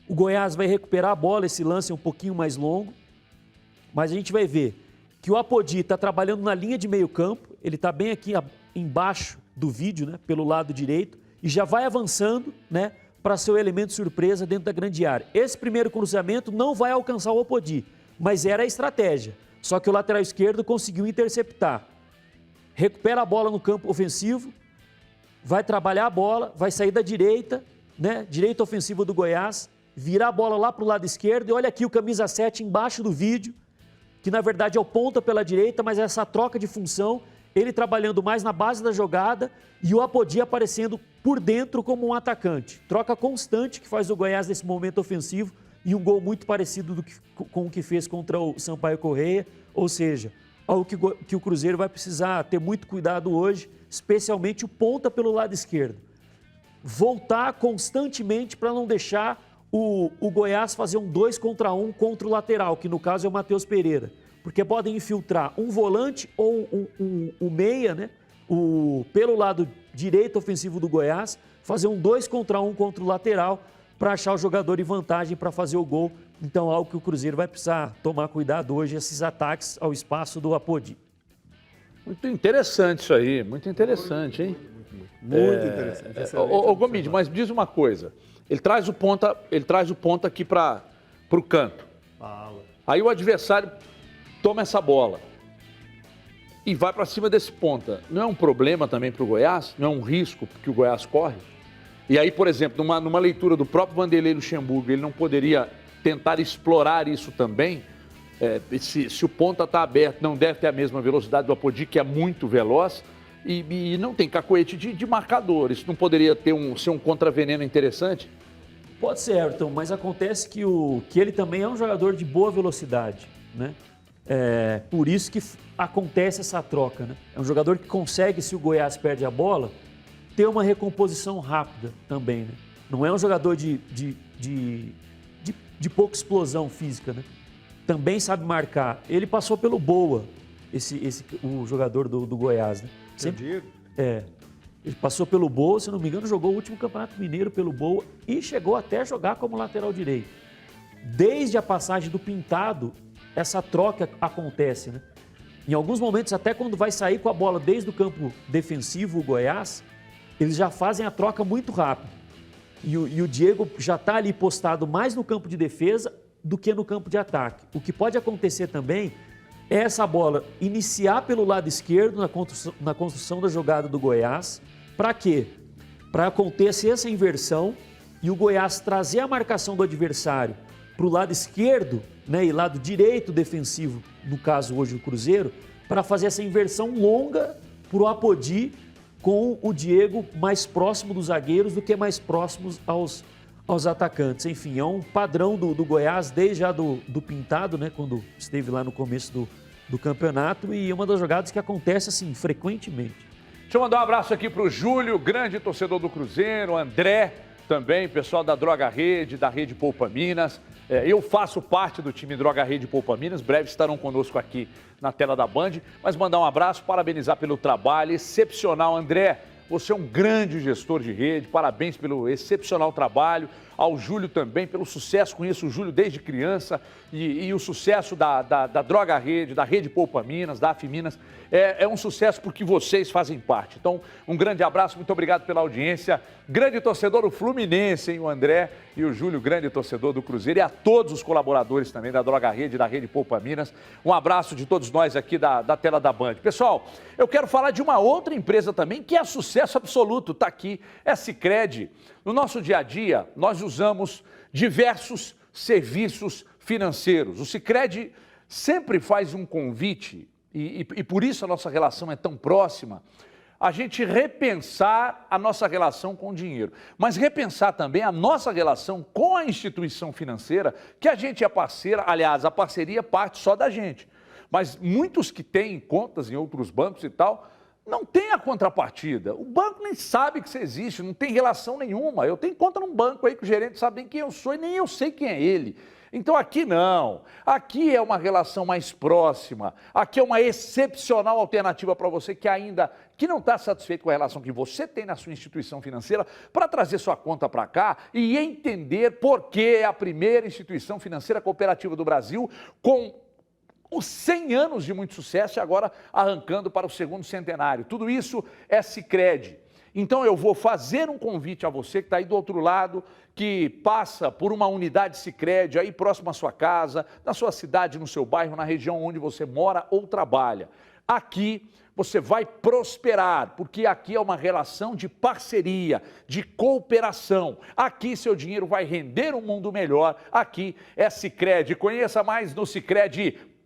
O Goiás vai recuperar a bola, esse lance é um pouquinho mais longo, mas a gente vai ver que o Apodi está trabalhando na linha de meio campo, ele está bem aqui embaixo do vídeo, né, pelo lado direito, e já vai avançando, né, para ser o elemento surpresa dentro da grande área. Esse primeiro cruzamento não vai alcançar o Apodi, mas era a estratégia. Só que o lateral esquerdo conseguiu interceptar. Recupera a bola no campo ofensivo, vai trabalhar a bola, vai sair da direita, né, direita ofensiva do Goiás, virar a bola lá para o lado esquerdo, e olha aqui o camisa 7 embaixo do vídeo, que na verdade é o ponta pela direita, mas essa troca de função, ele trabalhando mais na base da jogada e o Apodi aparecendo por dentro como um atacante. Troca constante que faz o Goiás nesse momento ofensivo e um gol muito parecido com o que fez contra o Sampaio Corrêa, ou seja, algo que o Cruzeiro vai precisar ter muito cuidado hoje, especialmente o ponta pelo lado esquerdo. Voltar constantemente para não deixar o Goiás fazer um 2 contra 1 contra o lateral, que no caso é o Matheus Pereira, porque podem infiltrar um volante ou um meia, né, pelo lado direito ofensivo do Goiás, fazer um 2 contra 1 contra o lateral para achar o jogador em vantagem para fazer o gol. Então, algo que o Cruzeiro vai precisar tomar cuidado hoje, esses ataques ao espaço do Apodi. Muito interessante isso aí, muito interessante, hein? Muito interessante. Ô Gomes, mas diz uma coisa. Ele traz o ponta aqui para o canto. Aí o adversário toma essa bola e vai para cima desse ponta. Não é um problema também para o Goiás? Não é um risco que o Goiás corre? E aí, por exemplo, numa leitura do próprio Vanderlei Luxemburgo, ele não poderia tentar explorar isso também? Se o ponta está aberto, não deve ter a mesma velocidade do Apodi, que é muito veloz, e não tem cacoete de marcador. Isso não poderia ser um contraveneno interessante? Pode ser, Everton, mas acontece que ele também é um jogador de boa velocidade, né? Por isso que acontece essa troca, né? É um jogador que consegue, se o Goiás perde a bola, ter uma recomposição rápida também, né? Não é um jogador de pouca explosão física, né? Também sabe marcar. Ele passou pelo Boa, o jogador do Goiás, né? Diego? Ele passou pelo Boa, se não me engano, jogou o último Campeonato Mineiro pelo Boa e chegou até a jogar como lateral direito. Desde a passagem do Pintado, essa troca acontece, né? Em alguns momentos, até quando vai sair com a bola desde o campo defensivo, o Goiás, eles já fazem a troca muito rápido. E o Diego já está ali postado mais no campo de defesa do que no campo de ataque. O que pode acontecer também é essa bola iniciar pelo lado esquerdo na construção da jogada do Goiás. Para quê? Para acontecer essa inversão e o Goiás trazer a marcação do adversário para o lado esquerdo, né, e lado direito defensivo, no caso hoje o Cruzeiro, para fazer essa inversão longa para o Apodi com o Diego mais próximo dos zagueiros do que mais próximos aos atacantes. Enfim, é um padrão do Goiás desde já do Pintado, né, quando esteve lá no começo do campeonato, e é uma das jogadas que acontece assim frequentemente. Deixa eu mandar um abraço aqui para o Júlio, grande torcedor do Cruzeiro, André também, pessoal da Droga Rede, da Rede Poupa Minas. Eu faço parte do time Droga Rede Poupa Minas, breve estarão conosco aqui na tela da Band, mas mandar um abraço, parabenizar pelo trabalho excepcional, André. Você é um grande gestor de rede, parabéns pelo excepcional trabalho. Ao Júlio também, pelo sucesso, conheço o Júlio desde criança e o sucesso da Droga Rede, da Rede Poupa Minas, da AF Minas, é um sucesso porque vocês fazem parte. Então, um grande abraço, muito obrigado pela audiência. Grande torcedor do Fluminense, hein, o André, e o Júlio, grande torcedor do Cruzeiro, e a todos os colaboradores também da Droga Rede, da Rede Poupa Minas. Um abraço de todos nós aqui da tela da Band. Pessoal, eu quero falar de uma outra empresa também que é sucesso absoluto, está aqui, é Sicredi. No nosso dia a dia, nós usamos diversos serviços financeiros. O Sicredi sempre faz um convite, e por isso a nossa relação é tão próxima, a gente repensar a nossa relação com o dinheiro, mas repensar também a nossa relação com a instituição financeira, que a gente é parceira, aliás, a parceria parte só da gente, mas muitos que têm contas em outros bancos e tal, não tem a contrapartida. O banco nem sabe que você existe, não tem relação nenhuma. Eu tenho conta num banco aí que o gerente sabe nem quem eu sou e nem eu sei quem é ele. Então aqui não. Aqui é uma relação mais próxima. Aqui é uma excepcional alternativa para você que não está satisfeito com a relação que você tem na sua instituição financeira, para trazer sua conta para cá e entender por que é a primeira instituição financeira cooperativa do Brasil com os 100 anos de muito sucesso e agora arrancando para o segundo centenário. Tudo isso é Sicredi. Então eu vou fazer um convite a você que está aí do outro lado, que passa por uma unidade Sicredi aí próximo à sua casa, na sua cidade, no seu bairro, na região onde você mora ou trabalha. Aqui você vai prosperar, porque aqui é uma relação de parceria, de cooperação. Aqui seu dinheiro vai render um mundo melhor. Aqui é Sicredi. Conheça mais no Sicredi.com.br.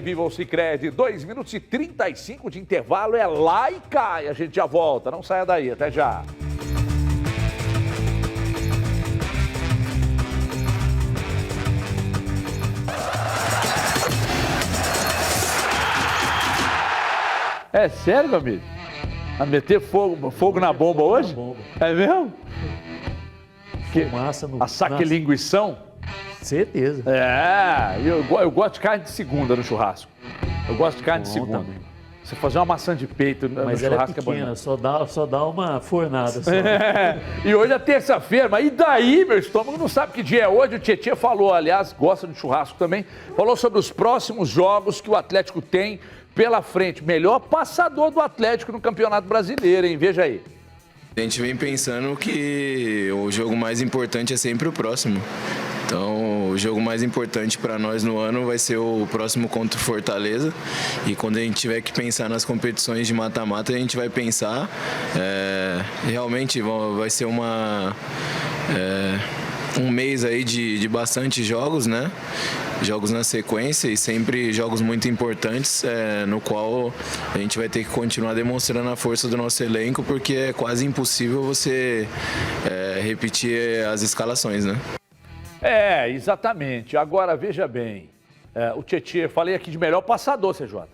Viva o Sicredi. 2 minutos e 35 de intervalo, é lá e cá. E a gente já volta. Não saia daí. Até já. É sério, meu amigo? A meter fogo na bomba hoje? É mesmo? Fumaça no... A saque-linguição? Certeza. É, eu gosto de carne de segunda no churrasco. Eu gosto de carne de segunda. Também. Você fazer uma maçã de peito no mas churrasco é pequena, só dá uma fornada. Só. E hoje é terça-feira, mas e daí, meu estômago não sabe que dia é hoje. O Tietê falou, aliás, gosta de churrasco também, falou sobre os próximos jogos que o Atlético tem pela frente. Melhor passador do Atlético no Campeonato Brasileiro, hein? Veja aí. A gente vem pensando que o jogo mais importante é sempre o próximo. Então, o jogo mais importante para nós no ano vai ser o próximo contra o Fortaleza. E quando a gente tiver que pensar nas competições de mata-mata, a gente vai pensar. Realmente vai ser um mês aí de bastante jogos, né? Jogos na sequência e sempre jogos muito importantes, no qual a gente vai ter que continuar demonstrando a força do nosso elenco, porque é quase impossível você repetir as escalações, né? Exatamente. Agora, veja bem, o Tietê, falei aqui de melhor passador, CJ.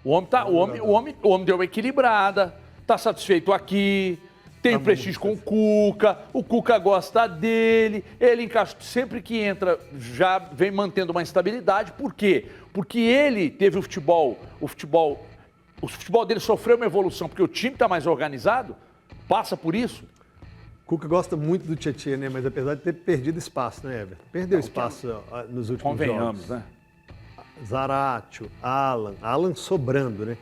O homem deu uma equilibrada, está satisfeito aqui, tem o prestígio com o Cuca gosta dele, ele encaixa, sempre que entra já vem mantendo uma estabilidade. Por quê? Porque ele teve o futebol o futebol dele sofreu uma evolução porque o time está mais organizado? Passa por isso? Cuca gosta muito do Tietê, né? Mas apesar de ter perdido espaço, né, Everton? Perdeu espaço nos últimos Convenhamos, jogos. né? Zaratio, Alan sobrando, né?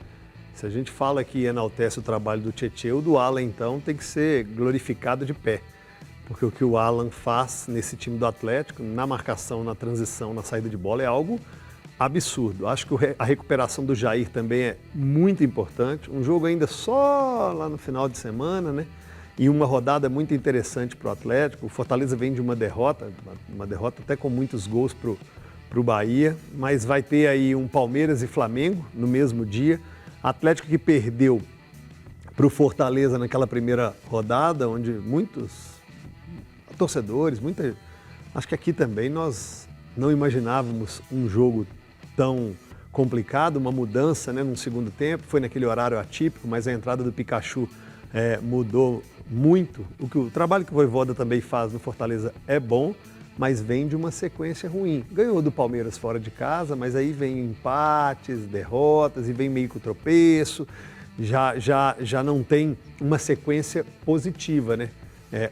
Se a gente fala que enaltece o trabalho do Tietê, o do Alan, então, tem que ser glorificado de pé. Porque o que o Alan faz nesse time do Atlético, na marcação, na transição, na saída de bola, é algo absurdo. Acho que a recuperação do Jair também é muito importante. Um jogo ainda só lá no final de semana, né? E uma rodada muito interessante para o Atlético. O Fortaleza vem de uma derrota até com muitos gols para o Bahia, mas vai ter aí um Palmeiras e Flamengo no mesmo dia. Atlético que perdeu para o Fortaleza naquela primeira rodada, onde muitos torcedores, acho que aqui também nós não imaginávamos um jogo tão complicado, uma mudança, né, no segundo tempo. Foi naquele horário atípico, mas a entrada do Pikachu mudou muito. O trabalho que o Vojvoda também faz no Fortaleza é bom, mas vem de uma sequência ruim. Ganhou do Palmeiras fora de casa, mas aí vem empates, derrotas e vem meio que o tropeço. Já não tem uma sequência positiva, né?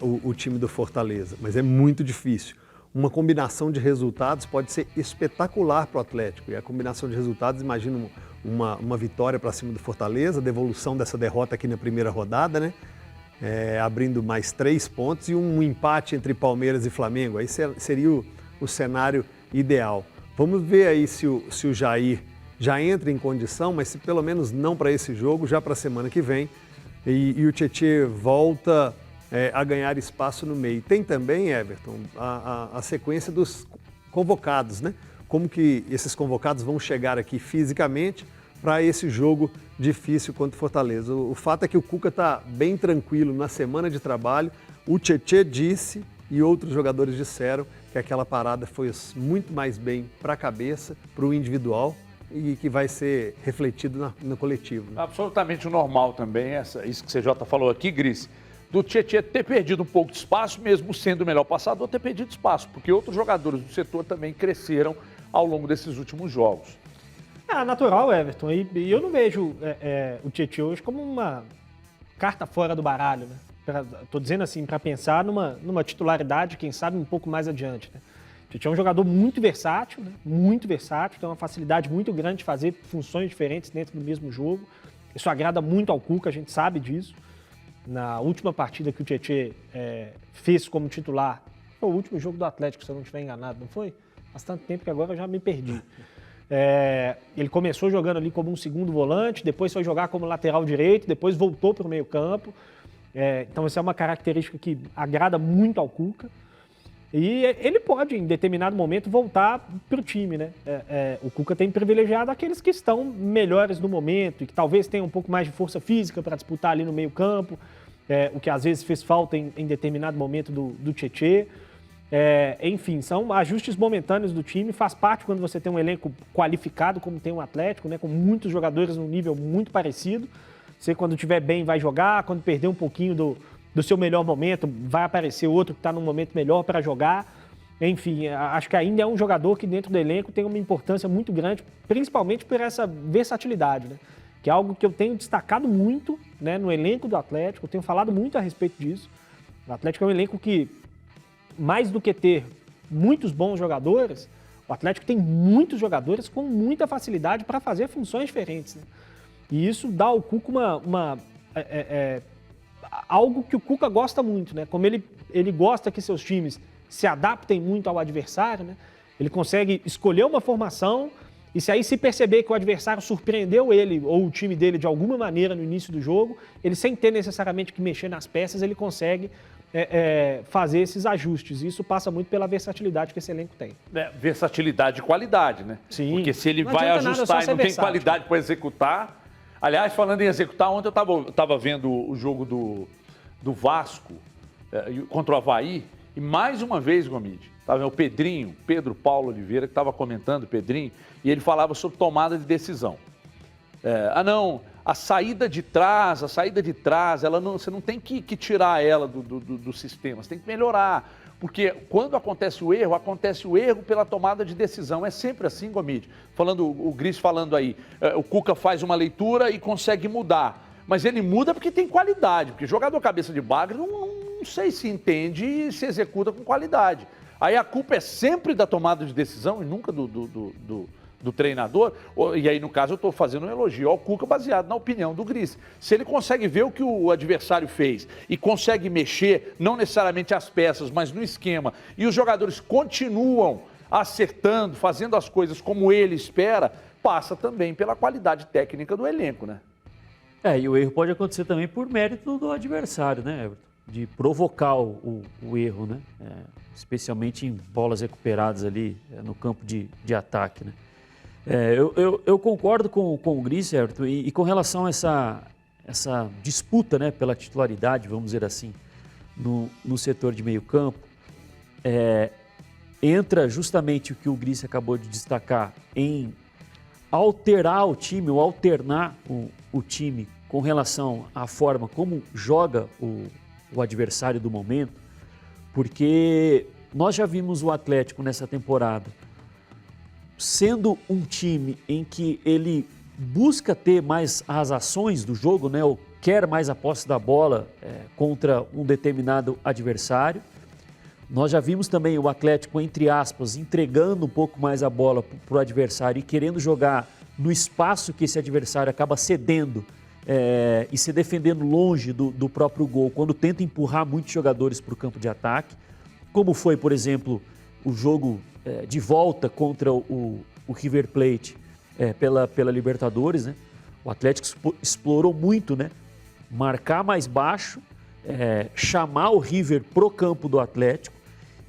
O time do Fortaleza, mas é muito difícil. Uma combinação de resultados pode ser espetacular para o Atlético. E a combinação de resultados, imagina uma vitória para cima do Fortaleza, devolução dessa derrota aqui na primeira rodada, né? Abrindo mais 3 pontos e um empate entre Palmeiras e Flamengo. Aí seria o cenário ideal. Vamos ver aí se o Jair já entra em condição, mas se pelo menos não para esse jogo, já para a semana que vem. E o Tietê volta a ganhar espaço no meio. Tem também, Everton, a sequência dos convocados, né? Como que esses convocados vão chegar aqui fisicamente para esse jogo difícil contra o Fortaleza. O fato é que o Cuca está bem tranquilo na semana de trabalho. O Tietê disse e outros jogadores disseram que aquela parada foi muito mais bem para a cabeça, para o individual e que vai ser refletido no coletivo. Né? Absolutamente normal também, isso que o CJ falou aqui, Gris, do Tietê ter perdido um pouco de espaço, mesmo sendo o melhor passador, ter perdido espaço, porque outros jogadores do setor também cresceram ao longo desses últimos jogos. Natural, Everton. E eu não vejo o Tietê hoje como uma carta fora do baralho, né? Estou dizendo assim, para pensar numa titularidade, quem sabe, um pouco mais adiante. Né? O Tietê é um jogador muito versátil, né? Muito versátil, tem uma facilidade muito grande de fazer funções diferentes dentro do mesmo jogo. Isso agrada muito ao Cuca, a gente sabe disso. Na última partida que o Tietê fez como titular, foi o último jogo do Atlético, se eu não estiver enganado, não foi? Faz tanto tempo que agora eu já me perdi. Ele começou jogando ali como um segundo volante, depois foi jogar como lateral direito, depois voltou para o meio campo. Então essa é uma característica que agrada muito ao Cuca. E ele pode, em determinado momento, voltar para o time, né? O Cuca tem privilegiado aqueles que estão melhores no momento e que talvez tenham um pouco mais de força física para disputar ali no meio campo, o que às vezes fez falta em determinado momento do Tietê. Enfim, são ajustes momentâneos do time, faz parte quando você tem um elenco qualificado, como tem o Atlético, né, com muitos jogadores num nível muito parecido. Você, quando estiver bem, vai jogar, quando perder um pouquinho do seu melhor momento, vai aparecer outro que está num momento melhor para jogar. Enfim, acho que ainda é um jogador que dentro do elenco tem uma importância muito grande, principalmente por essa versatilidade, né? Que é algo que eu tenho destacado muito, né, no elenco do Atlético, eu tenho falado muito a respeito disso. O Atlético é um elenco que, mais do que ter muitos bons jogadores, o Atlético tem muitos jogadores com muita facilidade para fazer funções diferentes. Né? E isso dá ao Cuca algo que o Cuca gosta muito, né? Como ele gosta que seus times se adaptem muito ao adversário, né? Ele consegue escolher uma formação e se perceber que o adversário surpreendeu ele ou o time dele de alguma maneira no início do jogo, ele sem ter necessariamente que mexer nas peças, ele consegue fazer esses ajustes. Isso passa muito pela versatilidade que esse elenco tem. Versatilidade e qualidade, né? Sim. Porque se ele vai ajustar e não tem qualidade para executar... Aliás, falando em executar, ontem eu estava vendo o jogo do Vasco contra o Avaí e mais uma vez, Gomide, estava o Pedro Paulo Oliveira, que estava comentando, o Pedrinho, e ele falava sobre tomada de decisão. A saída de trás, você não tem que tirar ela do sistema, você tem que melhorar. Porque quando acontece o erro pela tomada de decisão. É sempre assim, Gomide. O Gris falando aí, o Cuca faz uma leitura e consegue mudar. Mas ele muda porque tem qualidade, porque jogador cabeça de bagre não sei se entende e se executa com qualidade. Aí a culpa é sempre da tomada de decisão e nunca do treinador. E aí, no caso, eu estou fazendo um elogio ao Cuca baseado na opinião do Gris. Se ele consegue ver o que o adversário fez e consegue mexer, não necessariamente as peças, mas no esquema, e os jogadores continuam acertando, fazendo as coisas como ele espera, passa também pela qualidade técnica do elenco, né? E o erro pode acontecer também por mérito do adversário, né, Everton? De provocar o erro, né? Especialmente em bolas recuperadas ali no campo de ataque, né? Eu concordo com o Gris, Everton, e com relação a essa disputa, né, pela titularidade, vamos dizer assim, no setor de meio campo, entra justamente o que o Gris acabou de destacar em alterar o time, ou alternar o time com relação à forma como joga o adversário do momento, porque nós já vimos o Atlético nessa temporada sendo um time em que ele busca ter mais as ações do jogo, né, ou quer mais a posse da bola contra um determinado adversário. Nós já vimos também o Atlético, entre aspas, entregando um pouco mais a bola para o adversário e querendo jogar no espaço que esse adversário acaba cedendo e se defendendo longe do próprio gol, quando tenta empurrar muitos jogadores para o campo de ataque, como foi, por exemplo, o jogo de volta contra o River Plate pela Libertadores, né? O Atlético explorou muito, né? Marcar mais baixo, chamar o River pro campo do Atlético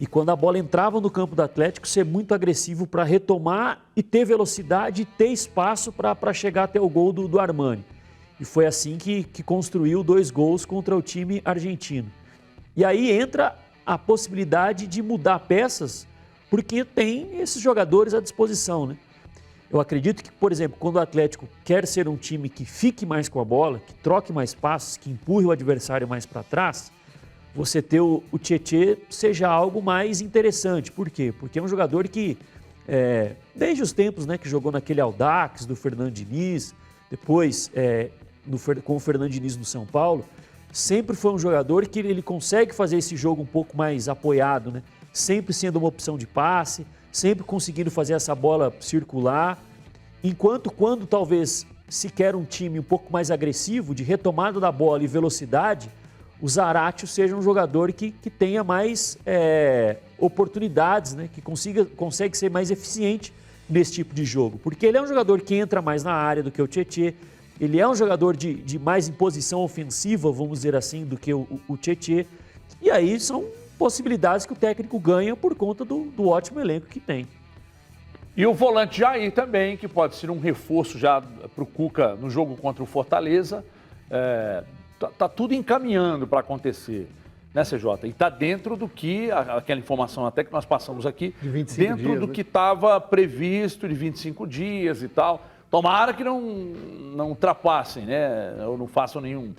e quando a bola entrava no campo do Atlético, ser muito agressivo para retomar e ter velocidade e ter espaço para chegar até o gol do Armani. E foi assim que construiu 2 gols contra o time argentino. E aí entra a possibilidade de mudar peças, porque tem esses jogadores à disposição, né? Eu acredito que, por exemplo, quando o Atlético quer ser um time que fique mais com a bola, que troque mais passos, que empurre o adversário mais para trás, você ter o Tietê seja algo mais interessante. Por quê? Porque é um jogador que, desde os tempos, né, que jogou naquele Audax do Fernando Diniz, depois com o Fernando Diniz no São Paulo, sempre foi um jogador que ele consegue fazer esse jogo um pouco mais apoiado, né? Sempre sendo uma opção de passe, sempre conseguindo fazer essa bola circular, enquanto quando talvez se quer um time um pouco mais agressivo, de retomada da bola e velocidade, o Zaratio seja um jogador que tenha mais oportunidades, né? Que consegue ser mais eficiente nesse tipo de jogo, porque ele é um jogador que entra mais na área do que o Tietê, ele é um jogador de mais imposição ofensiva, vamos dizer assim, do que o Tietê, e aí são possibilidades que o técnico ganha por conta do ótimo elenco que tem. E o volante Jair também, que pode ser um reforço já para o Cuca no jogo contra o Fortaleza. Tá tudo encaminhando para acontecer, né, CJ? E está dentro do que, aquela informação até que nós passamos aqui, de 25 dentro dias, do né? que estava previsto de 25 dias e tal. Tomara que não ultrapassem, né? Ou não façam nenhum...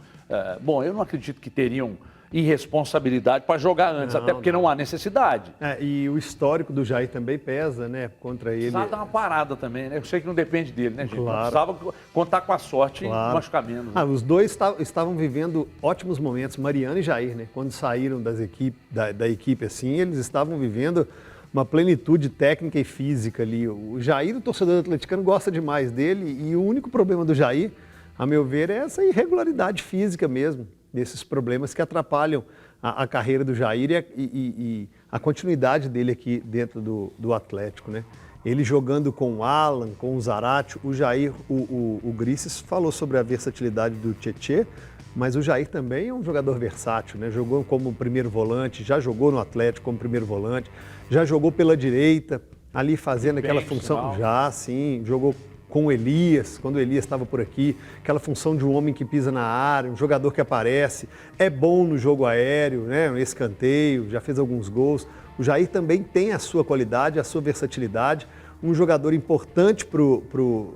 Bom, eu não acredito que teriam irresponsabilidade para jogar antes, até porque não há necessidade. E o histórico do Jair também pesa, né? Contra ele. Precisava dar uma parada também, né? Eu sei que não depende dele, né, gente? Claro. Precisava contar com a sorte e machucar menos. Né? Os dois estavam vivendo ótimos momentos, Mariano e Jair, né? Quando saíram da equipe assim, eles estavam vivendo uma plenitude técnica e física ali. O Jair, o torcedor atleticano, gosta demais dele e o único problema do Jair, a meu ver, é essa irregularidade física mesmo, desses problemas que atrapalham a carreira do Jair e a continuidade dele aqui dentro do Atlético, né? Ele jogando com o Alan, com o Zaratio, o Jair, o Grises falou sobre a versatilidade do Tietê, mas o Jair também é um jogador versátil, né? Jogou como primeiro volante, já jogou no Atlético como primeiro volante, já jogou pela direita, ali fazendo aquela função, já sim, jogou com o Elias, quando o Elias estava por aqui, aquela função de um homem que pisa na área, um jogador que aparece, é bom no jogo aéreo, né? No escanteio, já fez alguns gols. O Jair também tem a sua qualidade, a sua versatilidade, um jogador importante pro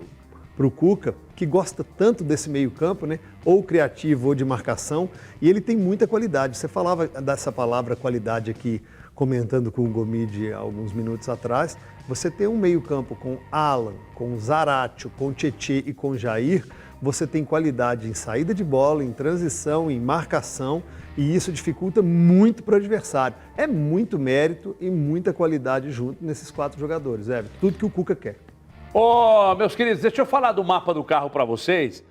Cuca, que gosta tanto desse meio-campo, né? Ou criativo ou de marcação, e ele tem muita qualidade. Você falava dessa palavra qualidade aqui comentando com o Gomide há alguns minutos atrás, você tem um meio-campo com Alan, com Zaratio, com Tietê e com Jair, você tem qualidade em saída de bola, em transição, em marcação, e isso dificulta muito para o adversário. É muito mérito e muita qualidade junto nesses 4 jogadores, Everton. Tudo que o Cuca quer. Meus queridos, deixa eu falar do mapa do carro para vocês,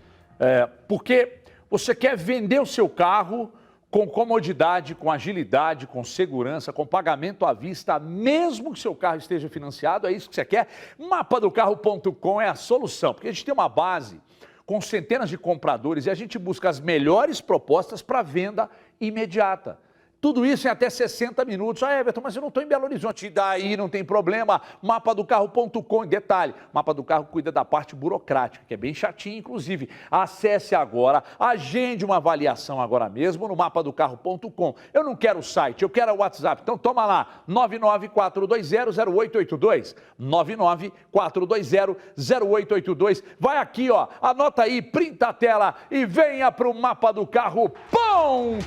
porque você quer vender o seu carro com comodidade, com agilidade, com segurança, com pagamento à vista, mesmo que seu carro esteja financiado, é isso que você quer? Mapadocarro.com é a solução, porque a gente tem uma base com centenas de compradores e a gente busca as melhores propostas para venda imediata. Tudo isso em até 60 minutos. Everton, mas eu não estou em Belo Horizonte. E daí não tem problema. Mapadocarro.com. Detalhe, Mapa do Carro cuida da parte burocrática, que é bem chatinho, inclusive. Acesse agora, agende uma avaliação agora mesmo no mapadocarro.com. Eu não quero o site, eu quero o WhatsApp. Então toma lá, 994200882. 994200882. Vai aqui, anota aí, printa a tela e venha para o mapadocarro.com.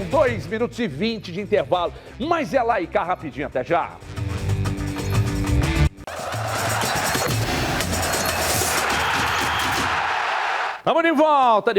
2 minutos e 20 de intervalo, mas é lá e cá rapidinho, até já. Vamos de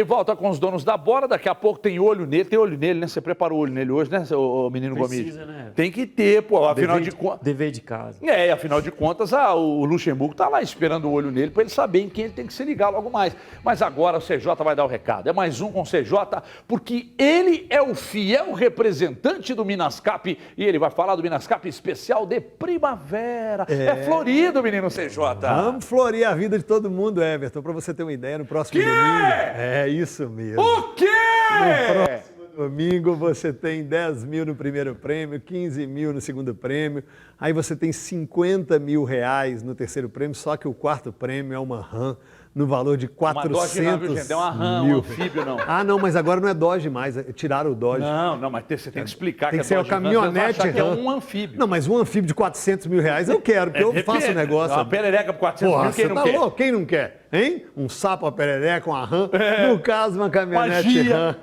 volta com os donos da bola. Daqui a pouco tem olho nele, né? Você preparou o olho nele hoje, né, o menino Gomide? Precisa, né? Tem que ter, pô, afinal de contas. Dever de casa. Afinal de contas, o Luxemburgo tá lá esperando o olho nele para ele saber em quem ele tem que se ligar logo mais. Mas agora o CJ vai dar o recado. É mais um com o CJ, porque ele é o fiel representante do Minascap e ele vai falar do Minascap especial de primavera. É florido, menino CJ. Vamos florir a vida de todo mundo, Everton, para você ter uma ideia no próximo domingo. É isso mesmo. O quê? No próximo domingo você tem 10 mil no primeiro prêmio, 15 mil no segundo prêmio, aí você tem 50 mil reais no terceiro prêmio, só que o quarto prêmio é uma RAM no valor de 400 não, viu, gente? É uma RAM, mil. Um anfíbio, não. Não, mas agora não é Dodge mais, tiraram o Dodge. Não, mas você tem que explicar tem que que ser é o caminhonete RAM. Que é um anfíbio. Não, mas um anfíbio de 400 mil reais eu quero, porque eu faço o negócio. Uma perereca por 400 mil, quem não quer? Louco? Quem não quer? Hein? Um sapo, uma perereca, uma RAM. No caso, uma caminhonete RAM.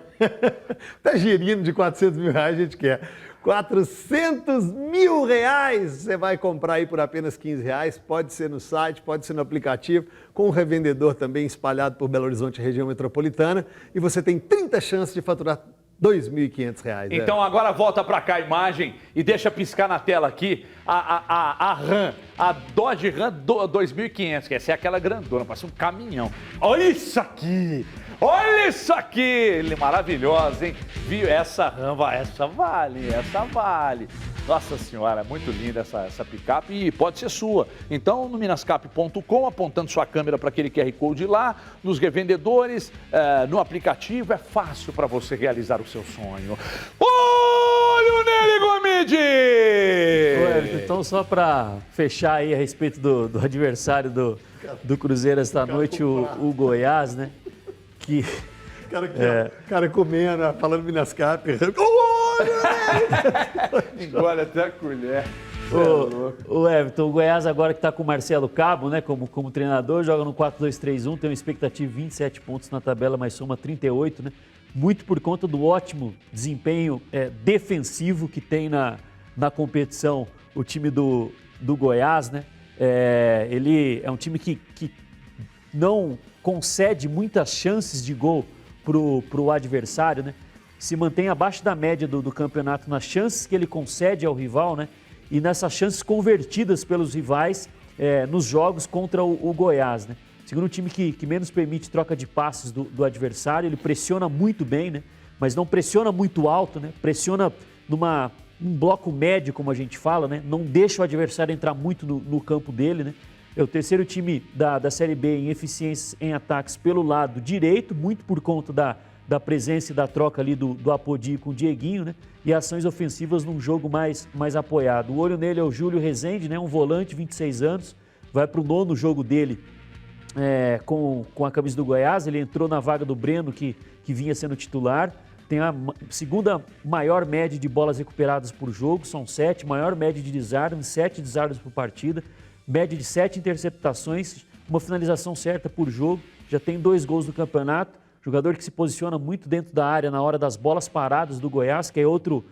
Tá girindo de 400 mil reais, a gente quer. 400 mil reais você vai comprar aí por apenas 15 reais, pode ser no site, pode ser no aplicativo, com um revendedor também espalhado por Belo Horizonte, região metropolitana, e você tem 30 chances de faturar R$ 2.500. Então agora volta para cá a imagem e deixa piscar na tela aqui a RAM, a Dodge Ram 2500, que essa é aquela grandona, parece um caminhão. Olha isso aqui! Olha isso aqui! Maravilhosa, hein? Viu? Essa RAM, essa vale. Nossa senhora, é muito linda essa picape e pode ser sua. Então, no minascap.com, apontando sua câmera para aquele QR Code lá, nos revendedores, no aplicativo, é fácil para você realizar o seu sonho. Olho nele, Gomide! Então, só para fechar aí a respeito do adversário do Cruzeiro esta noite, o Goiás, né? Que... Cara comendo, falando Minascap. Engole até a colher. O Everton, o Goiás agora que está com o Marcelo Cabo, né, como treinador, joga no 4-2-3-1, tem uma expectativa de 27 pontos na tabela, mas soma 38, né? Muito por conta do ótimo desempenho defensivo que tem na competição o time do Goiás, né? Ele é um time que não concede muitas chances de gol pro adversário, né? Se mantém abaixo da média do campeonato nas chances que ele concede ao rival, né? E nessas chances convertidas pelos rivais nos jogos contra o Goiás, né? Segundo o time que menos permite troca de passes do adversário, ele pressiona muito bem, né? Mas não pressiona muito alto, né? Pressiona um bloco médio, como a gente fala, né? Não deixa o adversário entrar muito no campo dele, né? É o terceiro time da Série B em eficiências em ataques pelo lado direito, muito por conta da presença e da troca ali do Apodi com o Dieguinho, né? E ações ofensivas num jogo mais apoiado. O olho nele é o Júlio Rezende, né? Um volante, 26 anos, vai para o 9º jogo dele com a camisa do Goiás. Ele entrou na vaga do Breno, que vinha sendo titular. Tem a segunda maior média de bolas recuperadas por jogo, são 7, maior média de desarmes, 7 desarmes por partida. Média de 7 interceptações, uma finalização certa por jogo, já tem 2 gols no campeonato, jogador que se posiciona muito dentro da área na hora das bolas paradas do Goiás, que é outro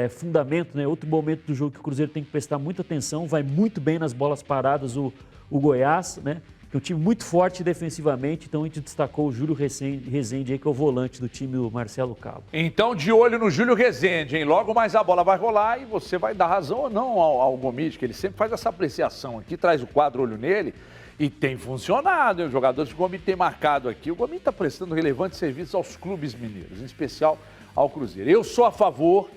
fundamento, né? Outro momento do jogo que o Cruzeiro tem que prestar muita atenção, vai muito bem nas bolas paradas o Goiás, né? Que é um time muito forte defensivamente, então a gente destacou o Júlio Rezende aí, que é o volante do time do Marcelo Cabo. Então, de olho no Júlio Rezende, hein? Logo mais a bola vai rolar e você vai dar razão ou não ao Gomide, que ele sempre faz essa apreciação aqui, traz o quadro olho nele e tem funcionado, hein? Os jogadores que o Gomide tem marcado aqui. O Gomide está prestando relevantes serviços aos clubes mineiros, em especial ao Cruzeiro. Eu sou a favor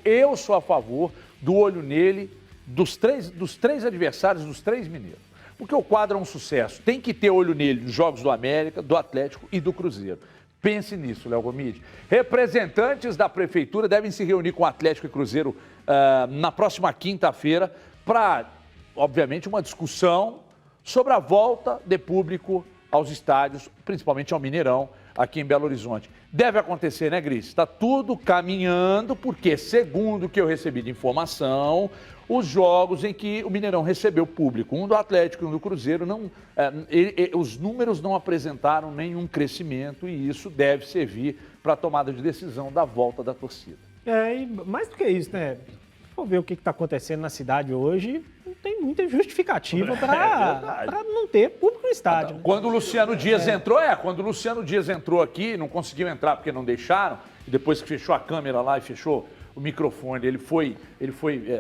do olho nele dos três adversários, dos 3 mineiros. Porque o quadro é um sucesso. Tem que ter olho nele nos jogos do América, do Atlético e do Cruzeiro. Pense nisso, Léo Gomide. Representantes da Prefeitura devem se reunir com o Atlético e Cruzeiro na próxima quinta-feira para, obviamente, uma discussão sobre a volta de público aos estádios, principalmente ao Mineirão, aqui em Belo Horizonte. Deve acontecer, né, Gris? Está tudo caminhando, porque, segundo o que eu recebi de informação, os jogos em que o Mineirão recebeu público, um do Atlético e um do Cruzeiro, os números não apresentaram nenhum crescimento e isso deve servir para a tomada de decisão da volta da torcida. E mais do que isso, né? Se for ver o que está acontecendo na cidade hoje, não tem muita justificativa para não ter público no estádio. Né? Quando o Luciano Dias entrou aqui, não conseguiu entrar porque não deixaram, e depois que fechou a câmera lá e fechou o microfone,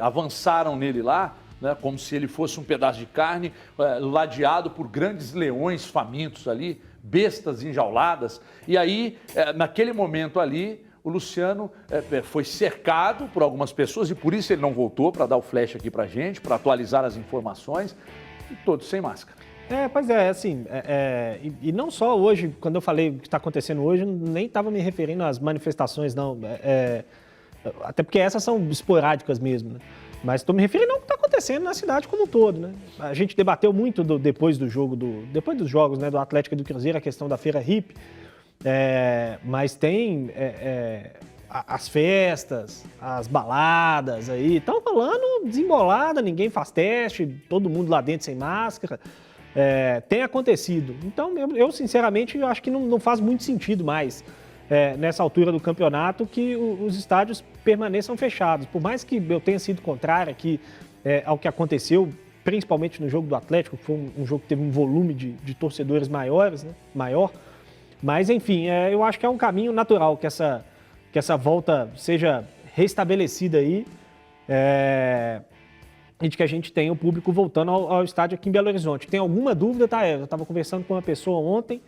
avançaram nele lá, né, como se ele fosse um pedaço de carne, ladeado por grandes leões famintos ali, bestas enjauladas. E aí, naquele momento ali, o Luciano foi cercado por algumas pessoas e por isso ele não voltou para dar o flash aqui para a gente, para atualizar as informações, e todos sem máscara. Pois é, assim, e não só hoje, quando eu falei o que está acontecendo hoje, nem estava me referindo às manifestações, não. Até porque essas são esporádicas mesmo, né? Mas estou me referindo ao que está acontecendo na cidade como um todo, né? A gente debateu muito depois dos jogos, né, do Atlético e do Cruzeiro, a questão da feira hippie, mas tem as festas, as baladas aí, estão rolando desembolada, ninguém faz teste, todo mundo lá dentro sem máscara, tem acontecido. Então, eu sinceramente acho que não faz muito sentido mais, nessa altura do campeonato, que os estádios permaneçam fechados. Por mais que eu tenha sido contrário aqui ao que aconteceu, principalmente no jogo do Atlético, que foi um jogo que teve um volume de torcedores maior, mas enfim, eu acho que é um caminho natural que essa volta seja restabelecida aí, e de que a gente tenha o público voltando ao estádio aqui em Belo Horizonte. Tem alguma dúvida, tá? Eu estava conversando com uma pessoa ontem,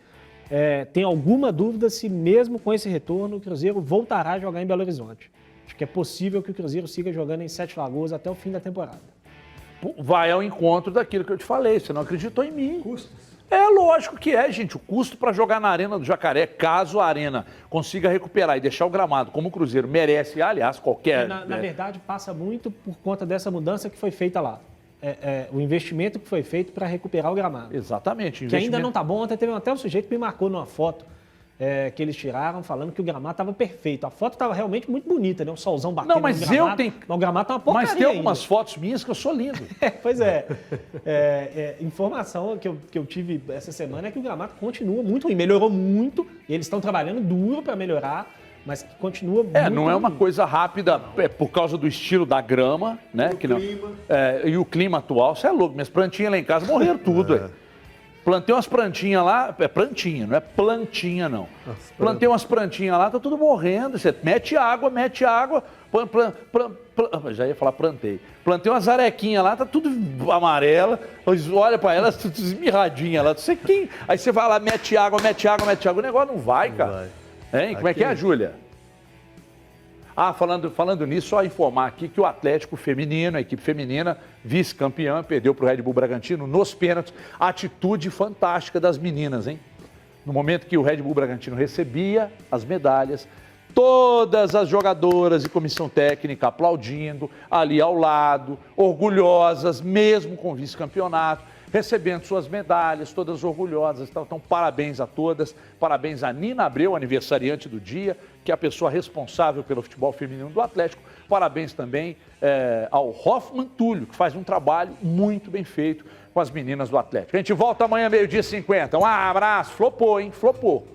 tem alguma dúvida se mesmo com esse retorno o Cruzeiro voltará a jogar em Belo Horizonte. Acho que é possível que o Cruzeiro siga jogando em Sete Lagoas até o fim da temporada. Vai ao encontro daquilo que eu te falei, você não acreditou em mim. Custos. Lógico que gente. O custo para jogar na Arena do Jacaré, caso a Arena consiga recuperar e deixar o gramado como o Cruzeiro merece, aliás, qualquer... Na verdade, passa muito por conta dessa mudança que foi feita lá. O investimento que foi feito para recuperar o gramado. Exatamente. Que ainda não está bom. Ontem teve até um sujeito que me marcou numa foto que eles tiraram, falando que o gramado estava perfeito. A foto estava realmente muito bonita, né? Um solzão bacana. Não, mas o gramado tá uma porcaria. Mas tem algumas fotos minhas que eu sou lindo. Pois é. Informação que eu tive essa semana é que o gramado continua muito ruim. Melhorou muito. E eles estão trabalhando duro para melhorar, mas continua muito não ruim. É uma coisa rápida por causa do estilo da grama, né? Clima. E o clima atual. Você é louco. Minhas plantinhas lá em casa morreram tudo. Plantei umas plantinhas lá, plantinha, não é plantinha não. Plantei umas plantinhas lá, tá tudo morrendo. Você mete água, já ia falar plantei. Plantei umas arequinhas lá, tá tudo amarela. Olha pra elas, tudo esmirradinha lá. Aí você vai lá, mete água, o negócio não vai, cara. Hein? Como é que é, Júlia? Falando nisso, só informar aqui que o Atlético feminino, a equipe feminina, vice-campeã, perdeu para o Red Bull Bragantino nos pênaltis. Atitude fantástica das meninas, hein? No momento que o Red Bull Bragantino recebia as medalhas, todas as jogadoras e comissão técnica aplaudindo, ali ao lado, orgulhosas, mesmo com vice-campeonato, recebendo suas medalhas, todas orgulhosas. Então, parabéns a todas, parabéns a Nina Abreu, aniversariante do dia, que é a pessoa responsável pelo futebol feminino do Atlético. Parabéns também ao Hoffman Túlio, que faz um trabalho muito bem feito com as meninas do Atlético. A gente volta amanhã, 12h50. Um abraço. Flopou, hein? Flopou.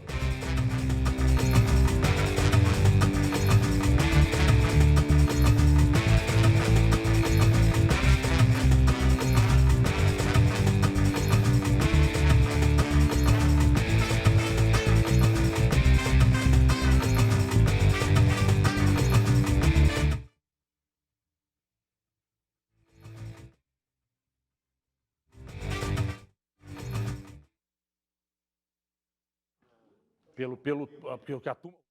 Porque a turma...